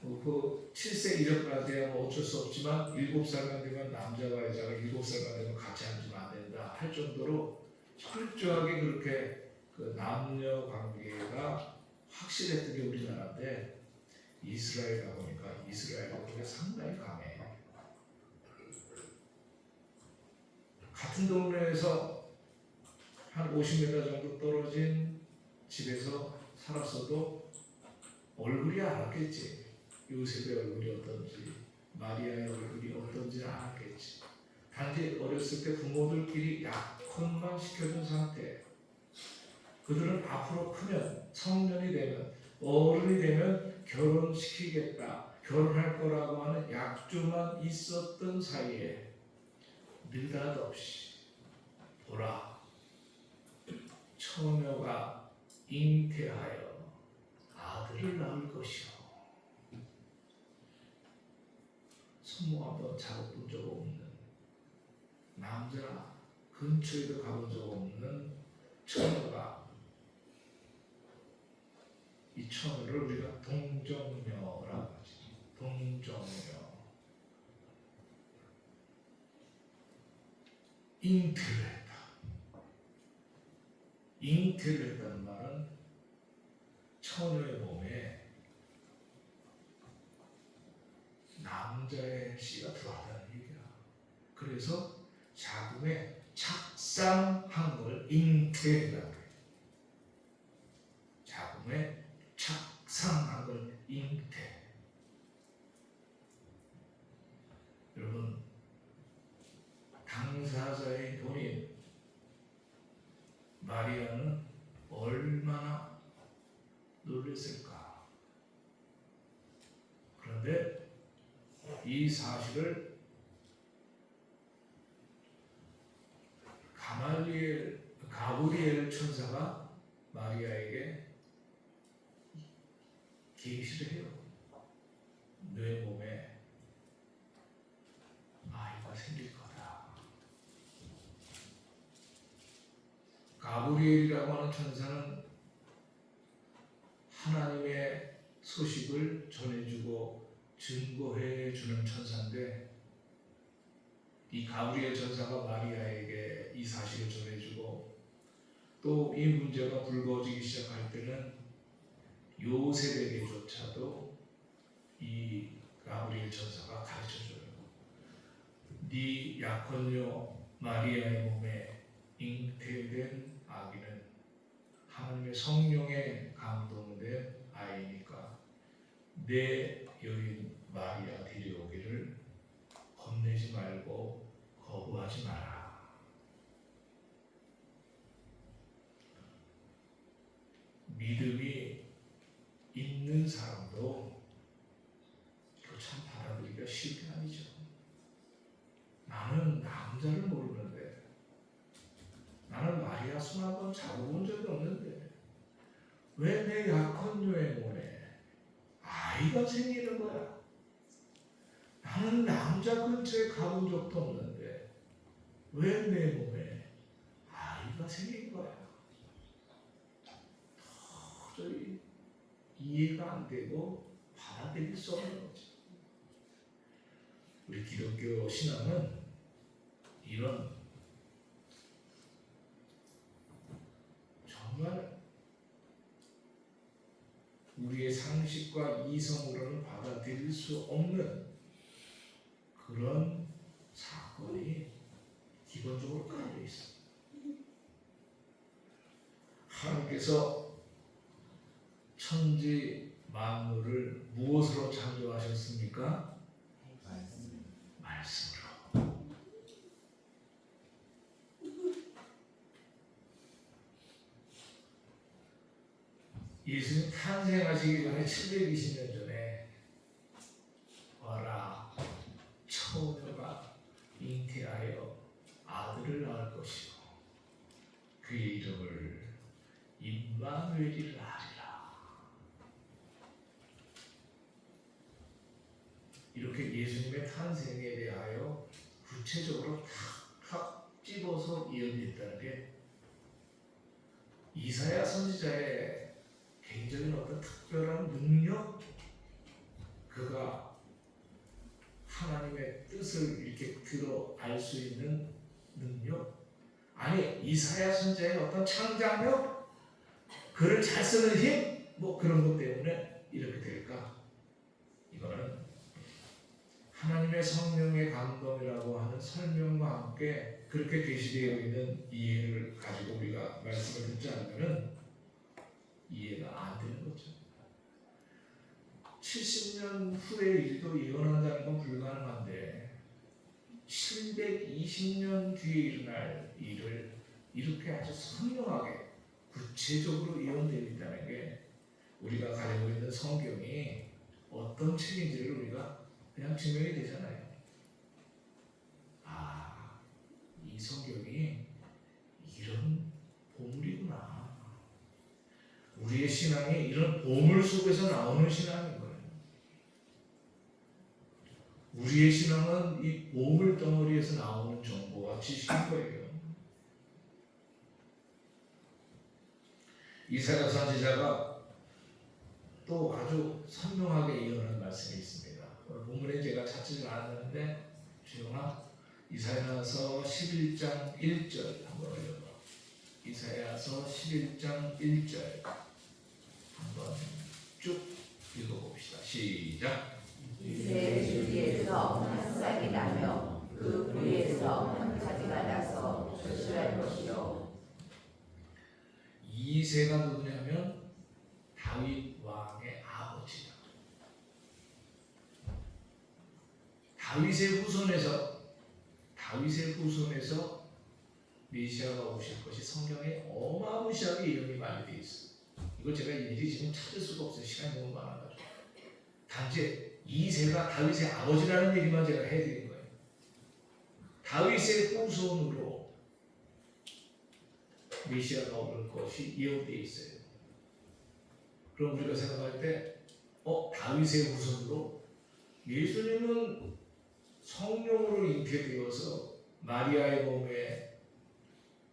그 7세 이전까지 하면 어쩔 수 없지만 7살만 되면 남자와 여자가 7살만 되면 같이 앉으면 안 된다 할 정도로 철저하게 그렇게 그 남녀 관계가 확실했던 게 우리나라인데 이스라엘 가보니까 이스라엘은 그게 상당히 강해. 같은 동네에서 한 50m 정도 떨어진 집에서 살았어도 얼굴이 알았겠지. 요셉의 얼굴이 어떤지 마리아의 얼굴이 어떤지 알았겠지. 단지 어렸을 때 부모들끼리 약혼만 시켜준 상태. 그들은 앞으로 크면 청년이 되면 어른이 되면 결혼시키겠다 결혼할 거라고 하는 약조만 있었던 사이에 느닷없이 보라 처녀가 잉태하여 아들을 낳을 것이요. 손모 한번 잡아본 적 없는 남자 근처에도 가본 적 없는 처녀가 이 처녀를 우리가 동정녀라고 하지. 동정녀. 잉태를 했다. 잉태를 했다는 말은 처녀의 몸에 남자의 씨가 들어왔다는 얘기야. 그래서 자궁에 착상한 걸 잉태라고 해. 자궁에 착상한 걸 잉태. 여러분 당사자의 본인 마리아는 얼마나 놀랐을까. 그런데 이 사실을 가브리엘 천사가 마리아에게 계시를 해요. 뇌 몸에 아이가 생길 거다. 가브리엘이라고 하는 천사는 하나님의 소식을 전해주고 증거해 주는 천사인데 이 가브리엘 천사가 마리아에게 이 사실을 전해주고 또 이 문제가 불거지기 시작할 때는 요셉에게조차도 이 가브리엘 천사가 가르쳐줘요. 네 약혼녀 마리아의 몸에 잉태된 아기는 하나님의 성령에 감동된 아이니까 내 여인 마리아 데려오기를 겁내지 말고 거부하지 마라. 믿음이 있는 사람도 그거 참 받아들이기가 쉬운 게 아니죠. 나는 남자를 모르는데, 나는 마리아 손 한 번 잡아본 적이 없는데 왜 내 약혼 여의 몸에 아이가 생기는 거야? 나는 남자 근처에 가본 적도 없는데 왜 내 몸에 아이가 생긴 거야? 도저히 이해가 안 되고 받아들일 수 없는 거지. 우리 기독교 신앙은 이런 정말 우리의 상식과 이성으로는 받아들일 수 없는 그런 사건이 기본적으로 깔려 있어. 하나님께서 천지 만물을 무엇으로 창조하셨습니까? 말씀으로. 예수님 탄생하시기 전에 720년 전에 와라 처녀가 잉태하여 아들을 낳을 것이요 그의 이름을 임마누엘이라 하리라. 이렇게 예수님의 탄생에 대하여 구체적으로 탁탁 집어서 이야기했다는 게 이사야 선지자의 굉장히 어떤 특별한 능력, 그가 하나님의 뜻을 이렇게 들어 알 수 있는 능력, 아니 이사야 선지자의 어떤 창작력, 글을 잘 쓰는 힘, 뭐 그런 것 때문에 이렇게 될까? 이거는 하나님의 성령의 감동이라고 하는 설명과 함께 그렇게 계시되어 있는 이해를 가지고 우리가 말씀을 듣지 않으면 이해가 안 되는 거죠. 70년 후의 일도 예언한다는 건 불가능한데 720년 뒤에 일어날 일을 이렇게 아주 선명하게 구체적으로 예언되어 있다는 게 우리가 가지고 있는 성경이 어떤 책인지를 우리가 그냥 증명이 되잖아요. 아, 이 성경이 이런 보물이구나. 우리의 신앙이 이런 보물 속에서 나오는 신앙인 거예요. 우리의 신앙은 이 보물 덩어리에서 나오는 정보와 지식인 거예요. 이사야 선지자가 또 아주 선명하게 예언한 말씀이 있습니다. 오늘 본문에 제가 찾지는 않았는데 주영아 이사야서 11장 1절 한번 읽어봐. 이사야서 11장 1절 한번 쭉 읽어봅시다. 시작. 이새 주위에서 한 싹이 나며 그 뿌리에서 한 가지가 나서 출시할 것이요. 이새가 누구냐면 다윗 왕의 아버지다. 다윗의 후손에서 메시아가 오실 것이 성경에 어마무시하게 예언이 많이 되어 있어요. 이걸 제가 일일이 지금 찾을 수가 없어요. 시간이 너무 많아가지고. 단지 이새가 다윗의 아버지라는 얘기만 제가 해드린 거예요. 다윗의 후손으로 메시아가 올 것이 예언되어 있어요. 그럼 우리가 생각할 때 다윗의 후손으로 예수님은 성령으로 잉태되어서 마리아의 몸에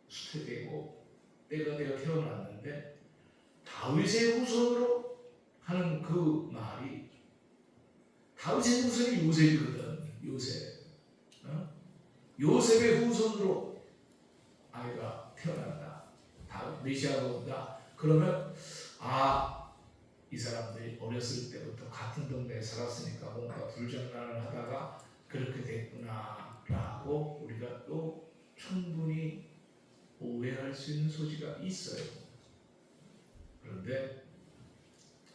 수태되고 때가 되어 태어났는데 다윗의 후손으로 하는 그 말이 다윗의 후손이 요셉이거든. 요셉의 후손으로 아이가 태어난다. 메시아가 온다. 그러면 이 사람들이 어렸을 때부터 같은 동네에 살았으니까 뭔가 불장난을 하다가 그렇게 됐구나 라고 우리가 또 충분히 수 있는 소지가 있어요. 그런데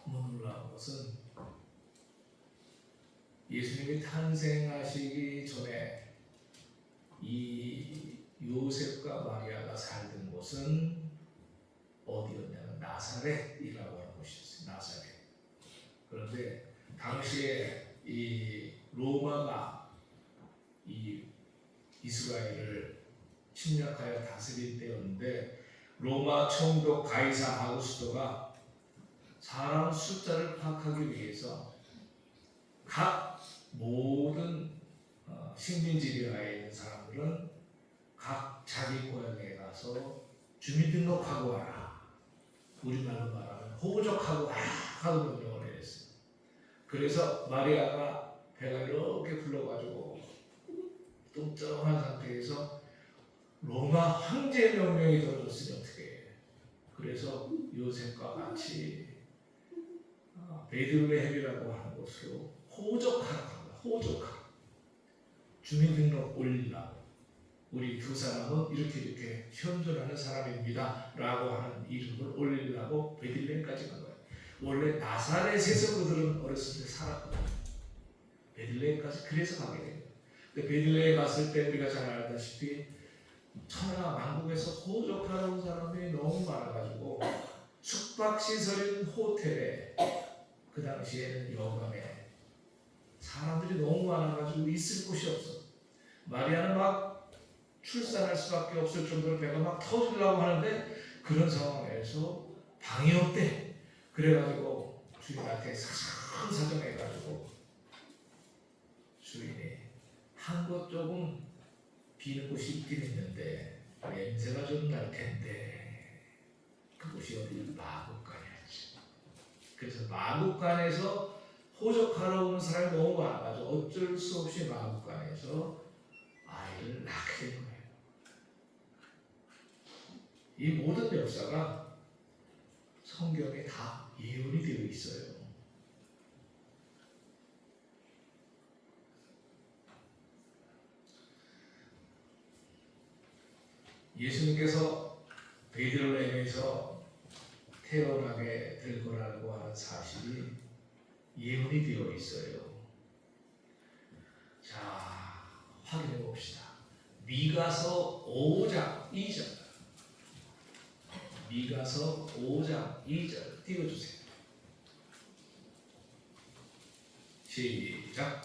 너무 놀라운 것은 예수님이 탄생하시기 전에 이 요셉과 마리아가 살던 곳은 어디였냐면 나사렛이라고 하는 곳이었어요. 나사렛. 그런데 당시에 이 로마가 이 이스라엘을 침략하여 다스릴 때였는데 로마 총독 가이사 아우구스토가 사람 숫자를 파악하기 위해서 각 모든 식민지배하에 있는 사람들은 각 자기 고향에 가서 주민등록하고 와라. 우리말로 말하면 호적하고 와라 하고 명령을 내렸어요. 그래서 마리아가 배가 이렇게 불러가지고 뚱뚱한 상태에서 로마 황제 명령이 떨어졌으니 어떻게 해. 그래서 요셉과 같이 베들레헴이라고 하는 곳으로 호적하라고 합니다. 호적하라. 주민등록 올리라고. 우리 두 사람은 이렇게 현존하는 사람입니다 라고 하는 이름을 올리려고 베들레헴까지 간 거예요. 원래 나사렛에서 그들은 어렸을 때 살았거든요. 베들레헴까지 그래서 가게 된 거예요. 근데 베들레헴 갔을 때 우리가 잘 알다시피 천하 만국에서 호적하러 온 사람이 너무 많아가지고 숙박시설인 호텔에 그 당시에는 여관에 사람들이 너무 많아가지고 있을 곳이 없어. 마리아는 막 출산할 수밖에 없을 정도로 배가 막 터지려고 하는데 그런 상황에서 방이 없대. 그래가지고 주인한테 사정해가지고 주인이 한 곳 조금 비는 곳이 있긴 있는데 냄새가 좀 날 텐데 그곳이 어디 마국간이었지. 그래서 마국간에서 호적하러 오는 사람이 너무 많아가지고 어쩔 수 없이 마국간에서 아이를 낳게 된 거예요. 이 모든 역사가 성경에 다 예언이 되어 있어요. 예수님께서 베들레헴에서 태어나게 될 거라고 하는 사실이 예언이 되어 있어요. 자, 확인해 봅시다. 미가서 5장 2절. 미가서 5장 2절 띄워주세요. 시작.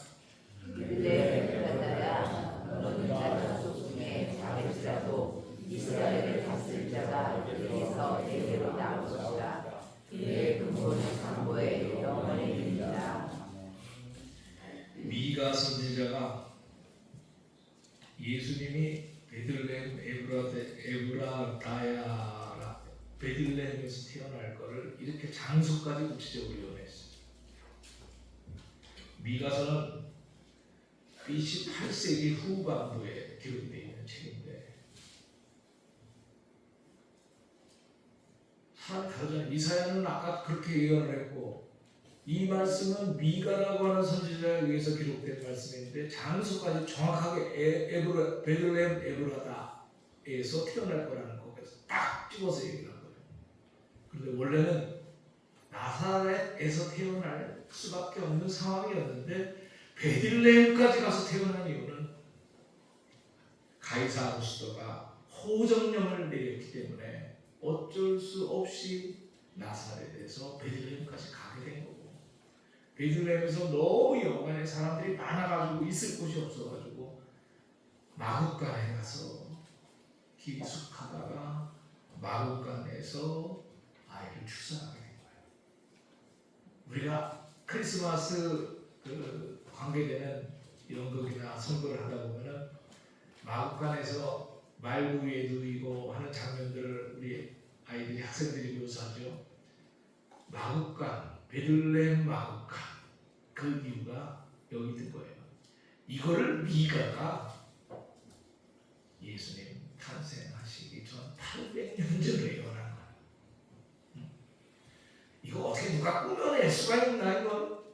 유대인을 갖다가 너는 자손 중에 자일지라도 이스라엘을 다스릴 자가 그에서 대대로 나올 것이라. 그의 근본은 창고에 영원히 있느니라. 미가 선지자가 예수님이 베들레헴 에브라다야라 베들레헴에서 태어날 것을 이렇게 장소까지 구체적으로 예언했어요. 미가서는 BC 8세기 후반부에 기록되어 있는 책인데 사람이 다르잖아요. 이사야는 아까 그렇게 예언을 했고 이 말씀은 미가라고 하는 선지자에 의해서 기록된 말씀인데 장소까지 정확하게 베들레헴 에브라다에서 태어날 거라는 거에서 딱 찍어서 얘기를 한 거예요. 그런데 원래는 나사렛에서 태어날 수밖에 없는 상황이었는데 베들레헴까지 가서 태어난 이유는 가이사 아우구스토가 호정령을 내렸기 때문에 어쩔 수 없이 나사렛에서 베들레헴까지 가게 된 거고, 베들레헴에서 너무 여간에 사람들이 많아가지고 있을 곳이 없어가지고 마국간에 가서 기숙하다가 마국간에서 아이를 출산하게 된 거예요. 우리가 크리스마스 관계되는 연극이나 선거를 하다 보면은 마국간에서 말구 위에 누이고 하는 장면들을 우리 아이들이 학생들이 묘사하죠. 마국간, 베들레헴 마국간. 그 이유가 여기 있는 거예요. 이거를 미가가 예수님 탄생하시기 전 800년 전에 예언한 거예요. 이거 어떻게 누가 꾸며낼 수가 있나 이거?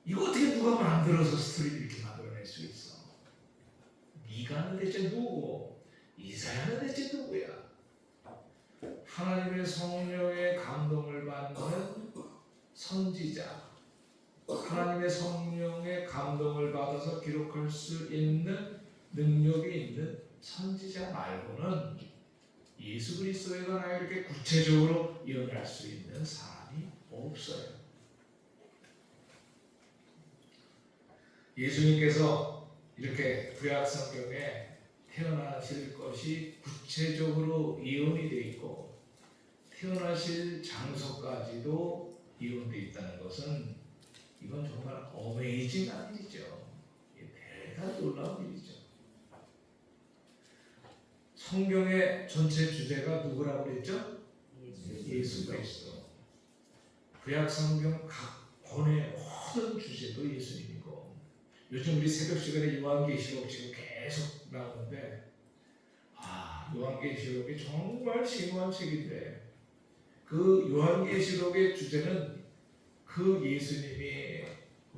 이거 어떻게 누가 만들어서 스토리를 이렇게 만들어낼 수 있어? 미가는 대체 누구고 이사야는 대체 누구야? 하나님의 성령의 감동을 받는 선지자, 하나님의 성령의 감동을 받아서 기록할 수 있는 능력이 있는 선지자 말고는 예수 그리스도에 관하여 이렇게 구체적으로 예언할 수 있는 사람이 없어요. 예수님께서 이렇게 구약 성경에 태어나실 것이 구체적으로 예언이 되어 있고 태어나실 장소까지도 예언되어 있다는 것은 이건 정말 어메이징한 일이죠. 대단히 놀라운 일이죠. 성경의 전체 주제가 누구라고 그랬죠? 예수 그리스도. 구약 성경 각 권의 모든 주제도 예수님이고, 요즘 우리 새벽 시간에 요한계시록 지금 계속 나오는데, 요한계시록이 정말 심오한 책인데, 그 요한계시록의 주제는 그 예수님이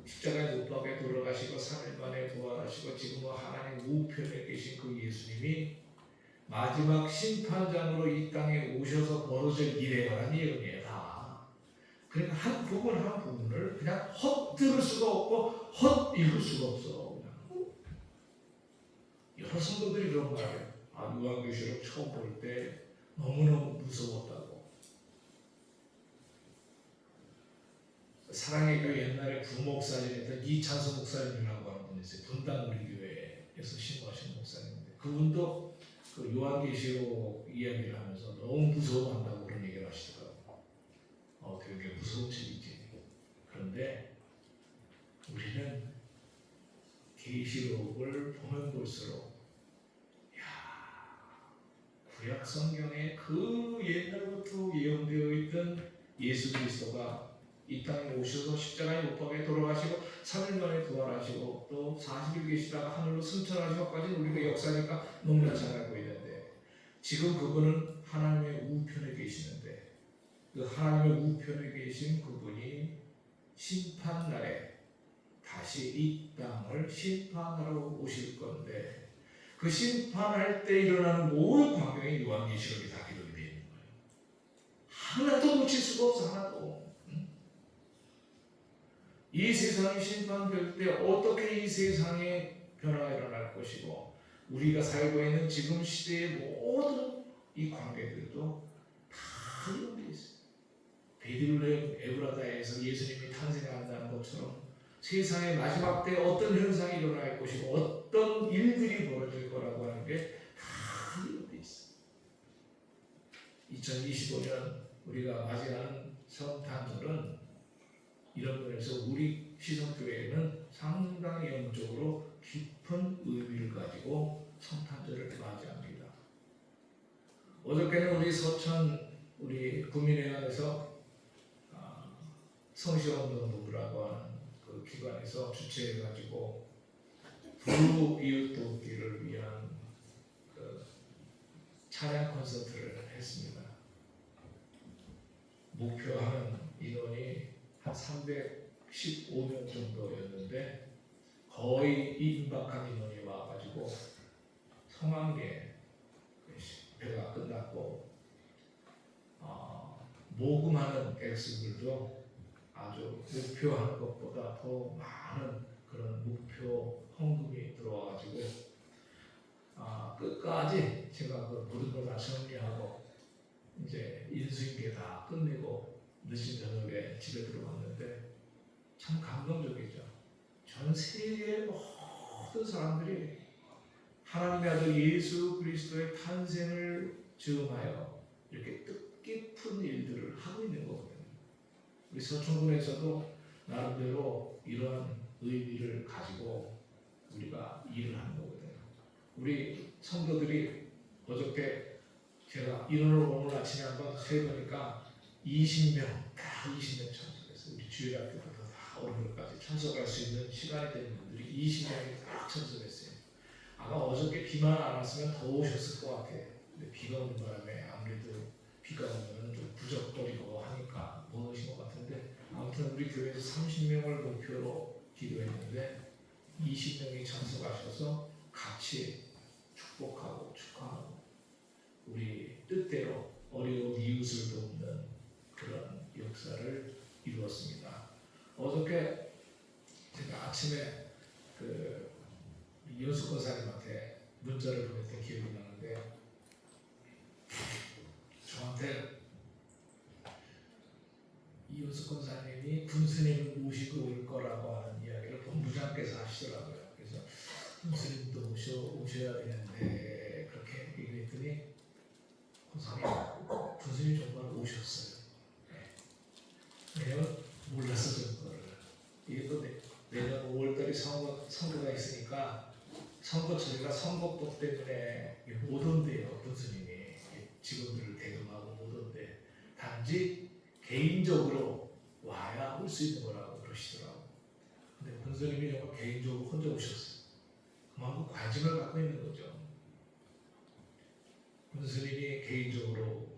십자가에 못 박혀 돌아가시고 3일 만에 부활하시고 지금은 하나님 우편에 계신 그 예수님이 마지막 심판장으로 이 땅에 오셔서 벌어질 일에 관한 예언이에요. 다. 그러니까 한 부분을 그냥 헛 들을 수가 없고 헛 읽을 수가 없어. 그냥. 여러 성도들이 그런 말이에요. 요한계시록 처음 볼 때 너무너무 무서웠다고. 사랑의 교회 옛날에 부목사님이었던 이찬수 목사님이라고 하는 분이 있어요. 분당 우리 교회에서 신고하신 목사님인데 그분도 그 요한계시록 이야기를 하면서 너무 무서워한다고 그런 얘기를 하시더라고요. 되게 무서운 책이지. 그런데 우리는 계시록을 보면 볼수록 구약 성경에 그 옛날부터 예언되어 있던 예수 그리스도가 이 땅에 오셔서 십자가에 못 박혀 돌아가시고 3일 만에 부활하시고 또 40일 계시다가 하늘로 승천하시고까지 우리가 역사니까 너무나 잘 알고 있는데 지금 그분은 하나님의 우편에 계시는데 그 하나님의 우편에 계신 그분이 심판날에 다시 이 땅을 심판하러 오실 건데 그 심판할 때 일어나는 모든 광경이 요한계시록이 다 기록이 되어 있는 거예요. 하나도 놓칠 수가 없어. 하나도. 이 세상이 심판될 때 어떻게 이 세상에 변화가 일어날 것이고 우리가 살고 있는 지금 시대의 모든 이 관계들도 다 이루어져 있어요. 베들레헴 에브라다에서 예수님이 탄생한다는 것처럼 세상의 마지막 때 어떤 현상이 일어날 것이고 어떤 일들이 벌어질 거라고 하는 게 다 이루어져 있어요. 2025년 우리가 맞이하는 성탄절은 이런 면에서 우리 시성교회는 상당히 영적으로 깊은 의미를 가지고 성탄절을 맞이합니다. 어저께는 우리 서천 우리 구민회관에서 성시운동부라고 하는 그 기관에서 주최해가지고 불우이웃 돕기를 위한 그 찬양 콘서트를 했습니다. 목표하는 인원이 한 315명 정도였는데 거의 임박한 인원이 와가지고 성황리에 배가 끝났고 모금하는 액수들도 아주 목표하는 것보다 더 많은 그런 목표 헌금이 들어와가지고 끝까지 제가 그 모든 걸 다 정리하고 이제 인수인계 다 끝내고 늦은 저녁에 집에 들어갔는데 참 감동적이죠. 전 세계의 모든 사람들이 하나님의 아들 예수 그리스도의 탄생을 즈음하여 이렇게 뜻깊은 일들을 하고 있는 거거든요. 우리 서천군에서도 나름대로 이러한 의미를 가지고 우리가 일을 하는 거거든요. 우리 성도들이 어저께 제가 인원을 오늘 아침에 한번 세보니까 20명 참석했어요. 우리 주일학교부터 다 오늘까지 참석할 수 있는 시간이 되는 분들이 20명이 딱 참석했어요. 아마 어저께 비만 안 왔으면 더 오셨을 것 같아요. 근데 비가 오는 바람에 아무래도 비가 오면 좀 부적거리고 하니까 못 오신 것 같은데 아무튼 우리 교회에서 30명을 목표로 기도했는데 20명이 참석하셔서 같이 축복하고 축하하고 우리 뜻대로 어려운 이웃 역사를 이루었습니다. 어저께 제가 아침에 그 이현숙 권사님한테 문자를 보냈던 기억이 나는데 저한테 이현숙 권사님이 군스님을 모시고 올 거라고 하는 이야기를 본부장께서 하시더라고요. 그래서 군스님도 오셔야 되는데 그렇게 얘기했더니 권사님, 군스님 정말 오셨어요. 왜냐면 몰랐어 그거를. 이게 또 내년 5월달에 선거가 있으니까 선거 처리가 선거법 때문에 못 온대요. 군스님이 직원들을 대동하고 못 온대. 단지 개인적으로 와야 올 수 있는 거라고 그러시더라고. 근데 군스님이 정말 개인적으로 혼자 오셨어요. 그만큼 관심을 갖고 있는 거죠. 군스님이 개인적으로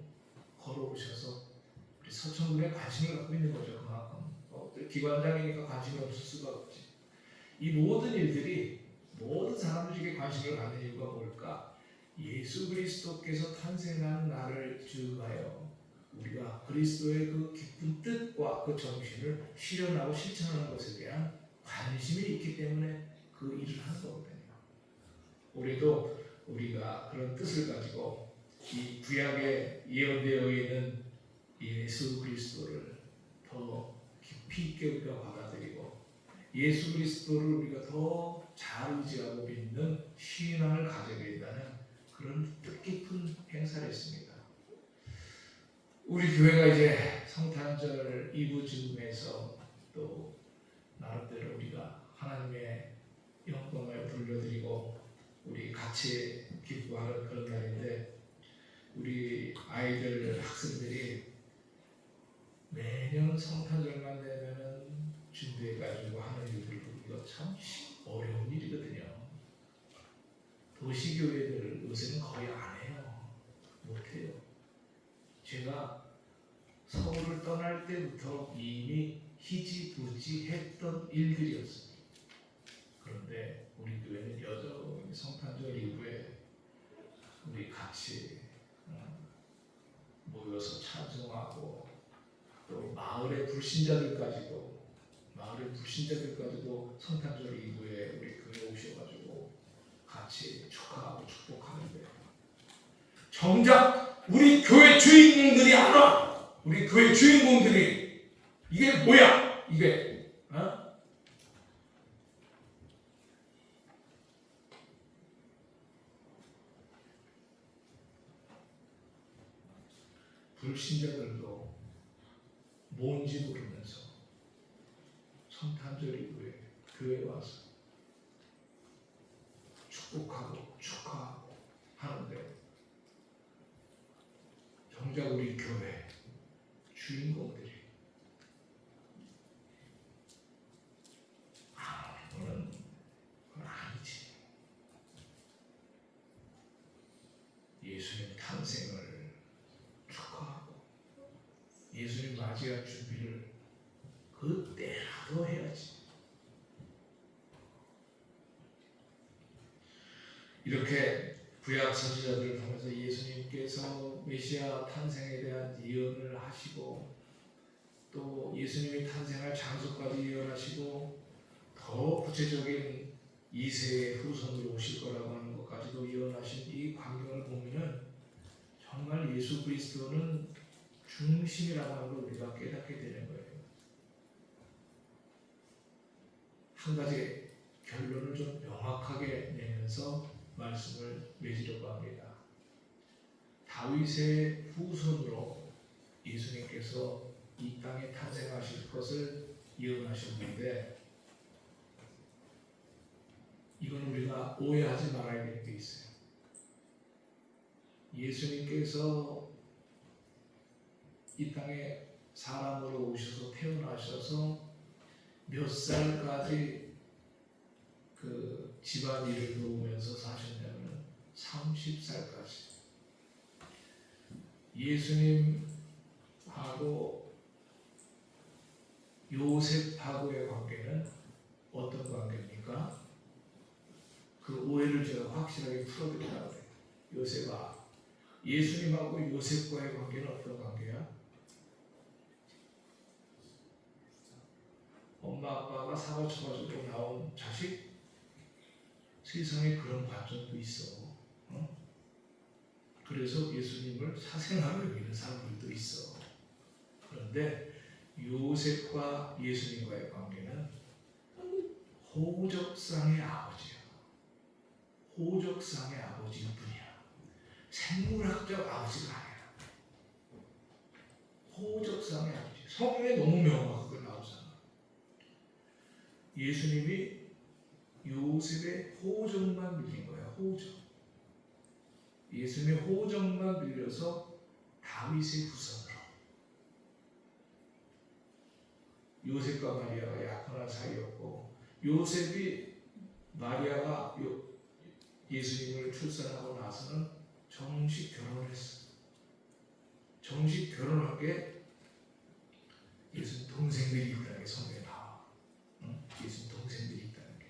걸어오셔서 우리 서천군에 관심을 갖고 있는 거죠. 그만큼 기관장이니까 관심이 없을 수가 없지. 이 모든 일들이 모든 사람들에게 관심을 갖는 이유가 뭘까? 예수 그리스도께서 탄생한 날을 주하여 우리가 그리스도의 그 깊은 뜻과 그 정신을 실현하고 실천하는 것에 대한 관심이 있기 때문에 그 일을 하는 거거든요. 올해도 우리가 그런 뜻을 가지고 이 구약에 예언되어 있는 예수 그리스도를 더 깊이 있게 우리가 받아들이고 예수 그리스도를 우리가 더 잘 의지하고 믿는 신앙을 가져야 된다는 그런 뜻깊은 행사를 했습니다. 우리 교회가 이제 성탄절 이브 즈음에서 또 나름대로 우리가 하나님의 영광을 돌려드리고 우리 같이 기뻐하는 그런 날인데 우리 아이들 학생들이 매년 성탄절만 되면은 준비해가지고 하는 일들을 보기가 참 어려운 일이거든요. 도시교회들 요새는 거의 안 해요. 못해요. 제가 서울을 떠날 때부터 이미 희지부지했던 일들이었어요. 그런데 우리 교회는 여전히 성탄절 이후에 우리 같이 모여서 찬송하고 또 마을의 불신자들까지도 성탄절 이후에 우리 교회 오셔가지고 같이 축하하고 축복하는데 정작 우리 교회 주인공들이 안 와. 우리 교회 주인공들이 이게 뭐야? 이게 불신자들도 뭔지 모르면서 성탄절 이후에 교회에 와서 축복하고 축하하고 하는데 정작 우리 교회 주인공들이 그건 아니지. 예수님 탄생을 축하하고 예수님 맞이할 준비를 그때라도 해야지. 이렇게 구약 선지자들을 통해서 예수님께서 메시아 탄생에 대한 예언을 하시고 또 예수님이 탄생할 장소까지 예언하시고 더 구체적인 2세의 후손으로 오실 거라고 하는 것까지도 예언하신 이 광경을 보면은 정말 예수 그리스도는 중심이라고 하는 걸 우리가 깨닫게 되는 거예요. 한 가지 결론을 좀 명확하게 내면서 말씀을 맺으려고 합니다. 다윗의 후손으로 예수님께서 이 땅에 탄생하실 것을 예언하셨는데 이건 우리가 오해하지 말아야 될 게 있어요. 예수님께서 이 땅에 사람으로 오셔서 태어나셔서 몇 살까지 그 집안일을 도우면서 사셨냐면 30살까지. 예수님하고 요셉하고의 관계는 어떤 관계입니까? 그 오해를 제가 확실하게 풀어드리려고 해요. 요셉아, 예수님하고 요셉과의 관계는 어떤 관계야? 엄마 아빠가 사고 쳐가지고 나온 자식? 세상에 그런 관점도 있어. 그래서 예수님을 사생아로 여기는 사람들도 있어. 그런데 요셉과 예수님과의 관계는 호적상의 아버지야. 호적상의 아버지일 뿐이야. 생물학적 아버지가 아니야. 호적상의 아버지. 성경에 너무 명확하게 나오잖아. 예수님이 요셉의 호적만 빌린 거야. 호적. 예수님의 호적만 빌려서 다윗의 후손으로. 요셉과 마리아가 약혼한 사이였고, 요셉이 마리아가 예수님을 출산하고 나서는 정식 결혼을 했어. 정식 결혼한 게 예수님 동생들이 있다는 게 성경에 나와. 예수님 동생들이 있다는 게.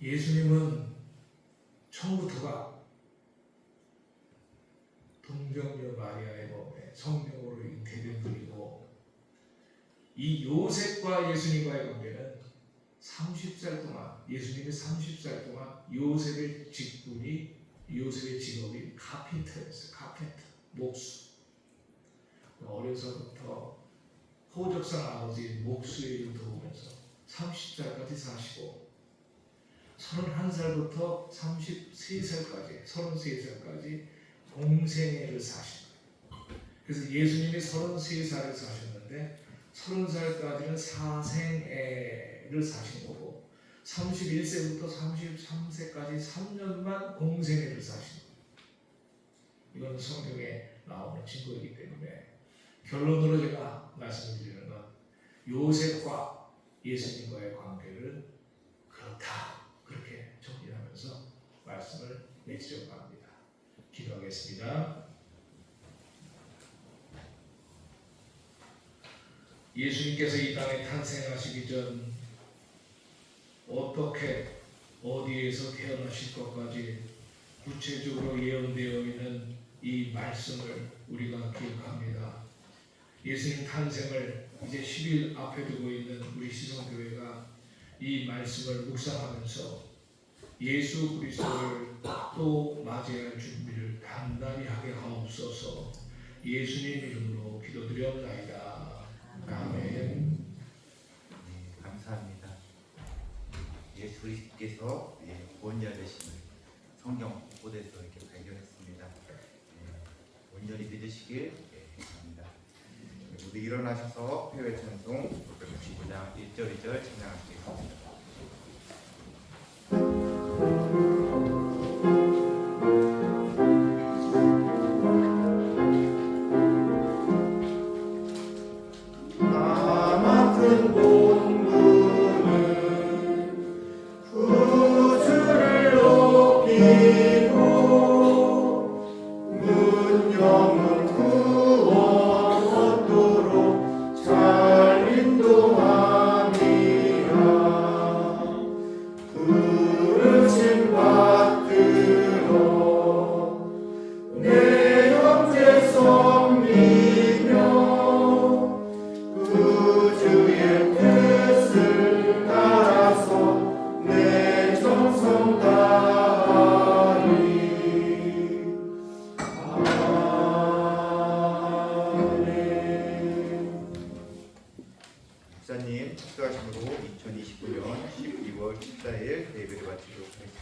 예수님은 처음부터가 동정녀 마리아의 몸에 성령으로 잉태된 분이고, 이 요셉과 예수님과의 관계는 30살 동안, 예수님이 30살 동안 요셉의 직업이 카펜터였어요. 카펜터, 목수. 어려서부터 호적상 아버지 목수의 일을 도우면서 30살까지 사시고, 31살부터 33살까지 공생애를 사신 거예요. 그래서 예수님이 33살을 사셨는데 30살까지는 사생애를 사신 거고, 31세부터 33세까지 3년만 공생애를 사신 거예요. 이건 성경에 나오는 증거이기 때문에 결론으로 제가 말씀드리는 건 요셉과 예수님과의 관계를 그렇다, 그렇게 정리하면서 말씀을 맺으려고 합니다. 기도하겠습니다. 예수님께서 이 땅에 탄생하시기 전 어떻게 어디에서 태어나실 것까지 구체적으로 예언되어 있는 이 말씀을 우리가 기억합니다. 예수님 탄생을 이제 10일 앞에 두고 있는 우리 시성교회가 이 말씀을 묵상하면서 예수 그리스도를 또 맞이할 준비를 단단히 하게 하옵소서. 예수님 이름으로 기도드렸나이다. 아멘. 네, 감사합니다. 예수 그리스도께서 구원자 되심을 성경 곳곳에서 이렇게 발견했습니다. 온전히 믿으시길 바랍니다. 모두 일어나셔서 회외 찬송 669장 1절 2절 찬양하시겠습니다. 목사님 축도하심으로 2029년 12월 14일 예배를 마치도록 하겠습니다.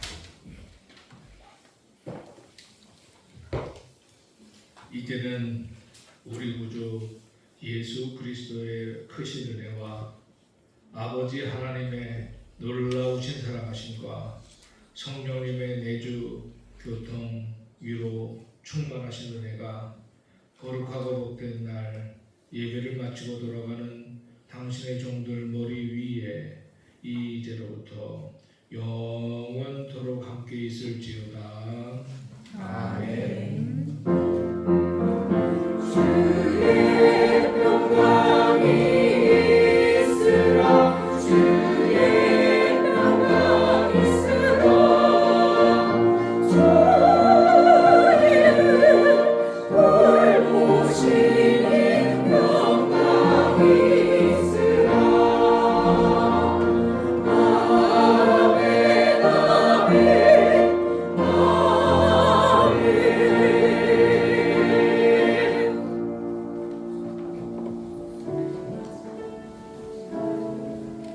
이제는 우리 구주 예수 그리스도의 크신 은혜와 아버지 하나님의 놀라우신 사랑하심과 성령님의 내주 교통 위로 충만하신 은혜가 거룩하고 복된 날 예배를 마치고 돌아가는 당신의 종들 머리 위에 이제로부터 영원토록 함께 있을지어다.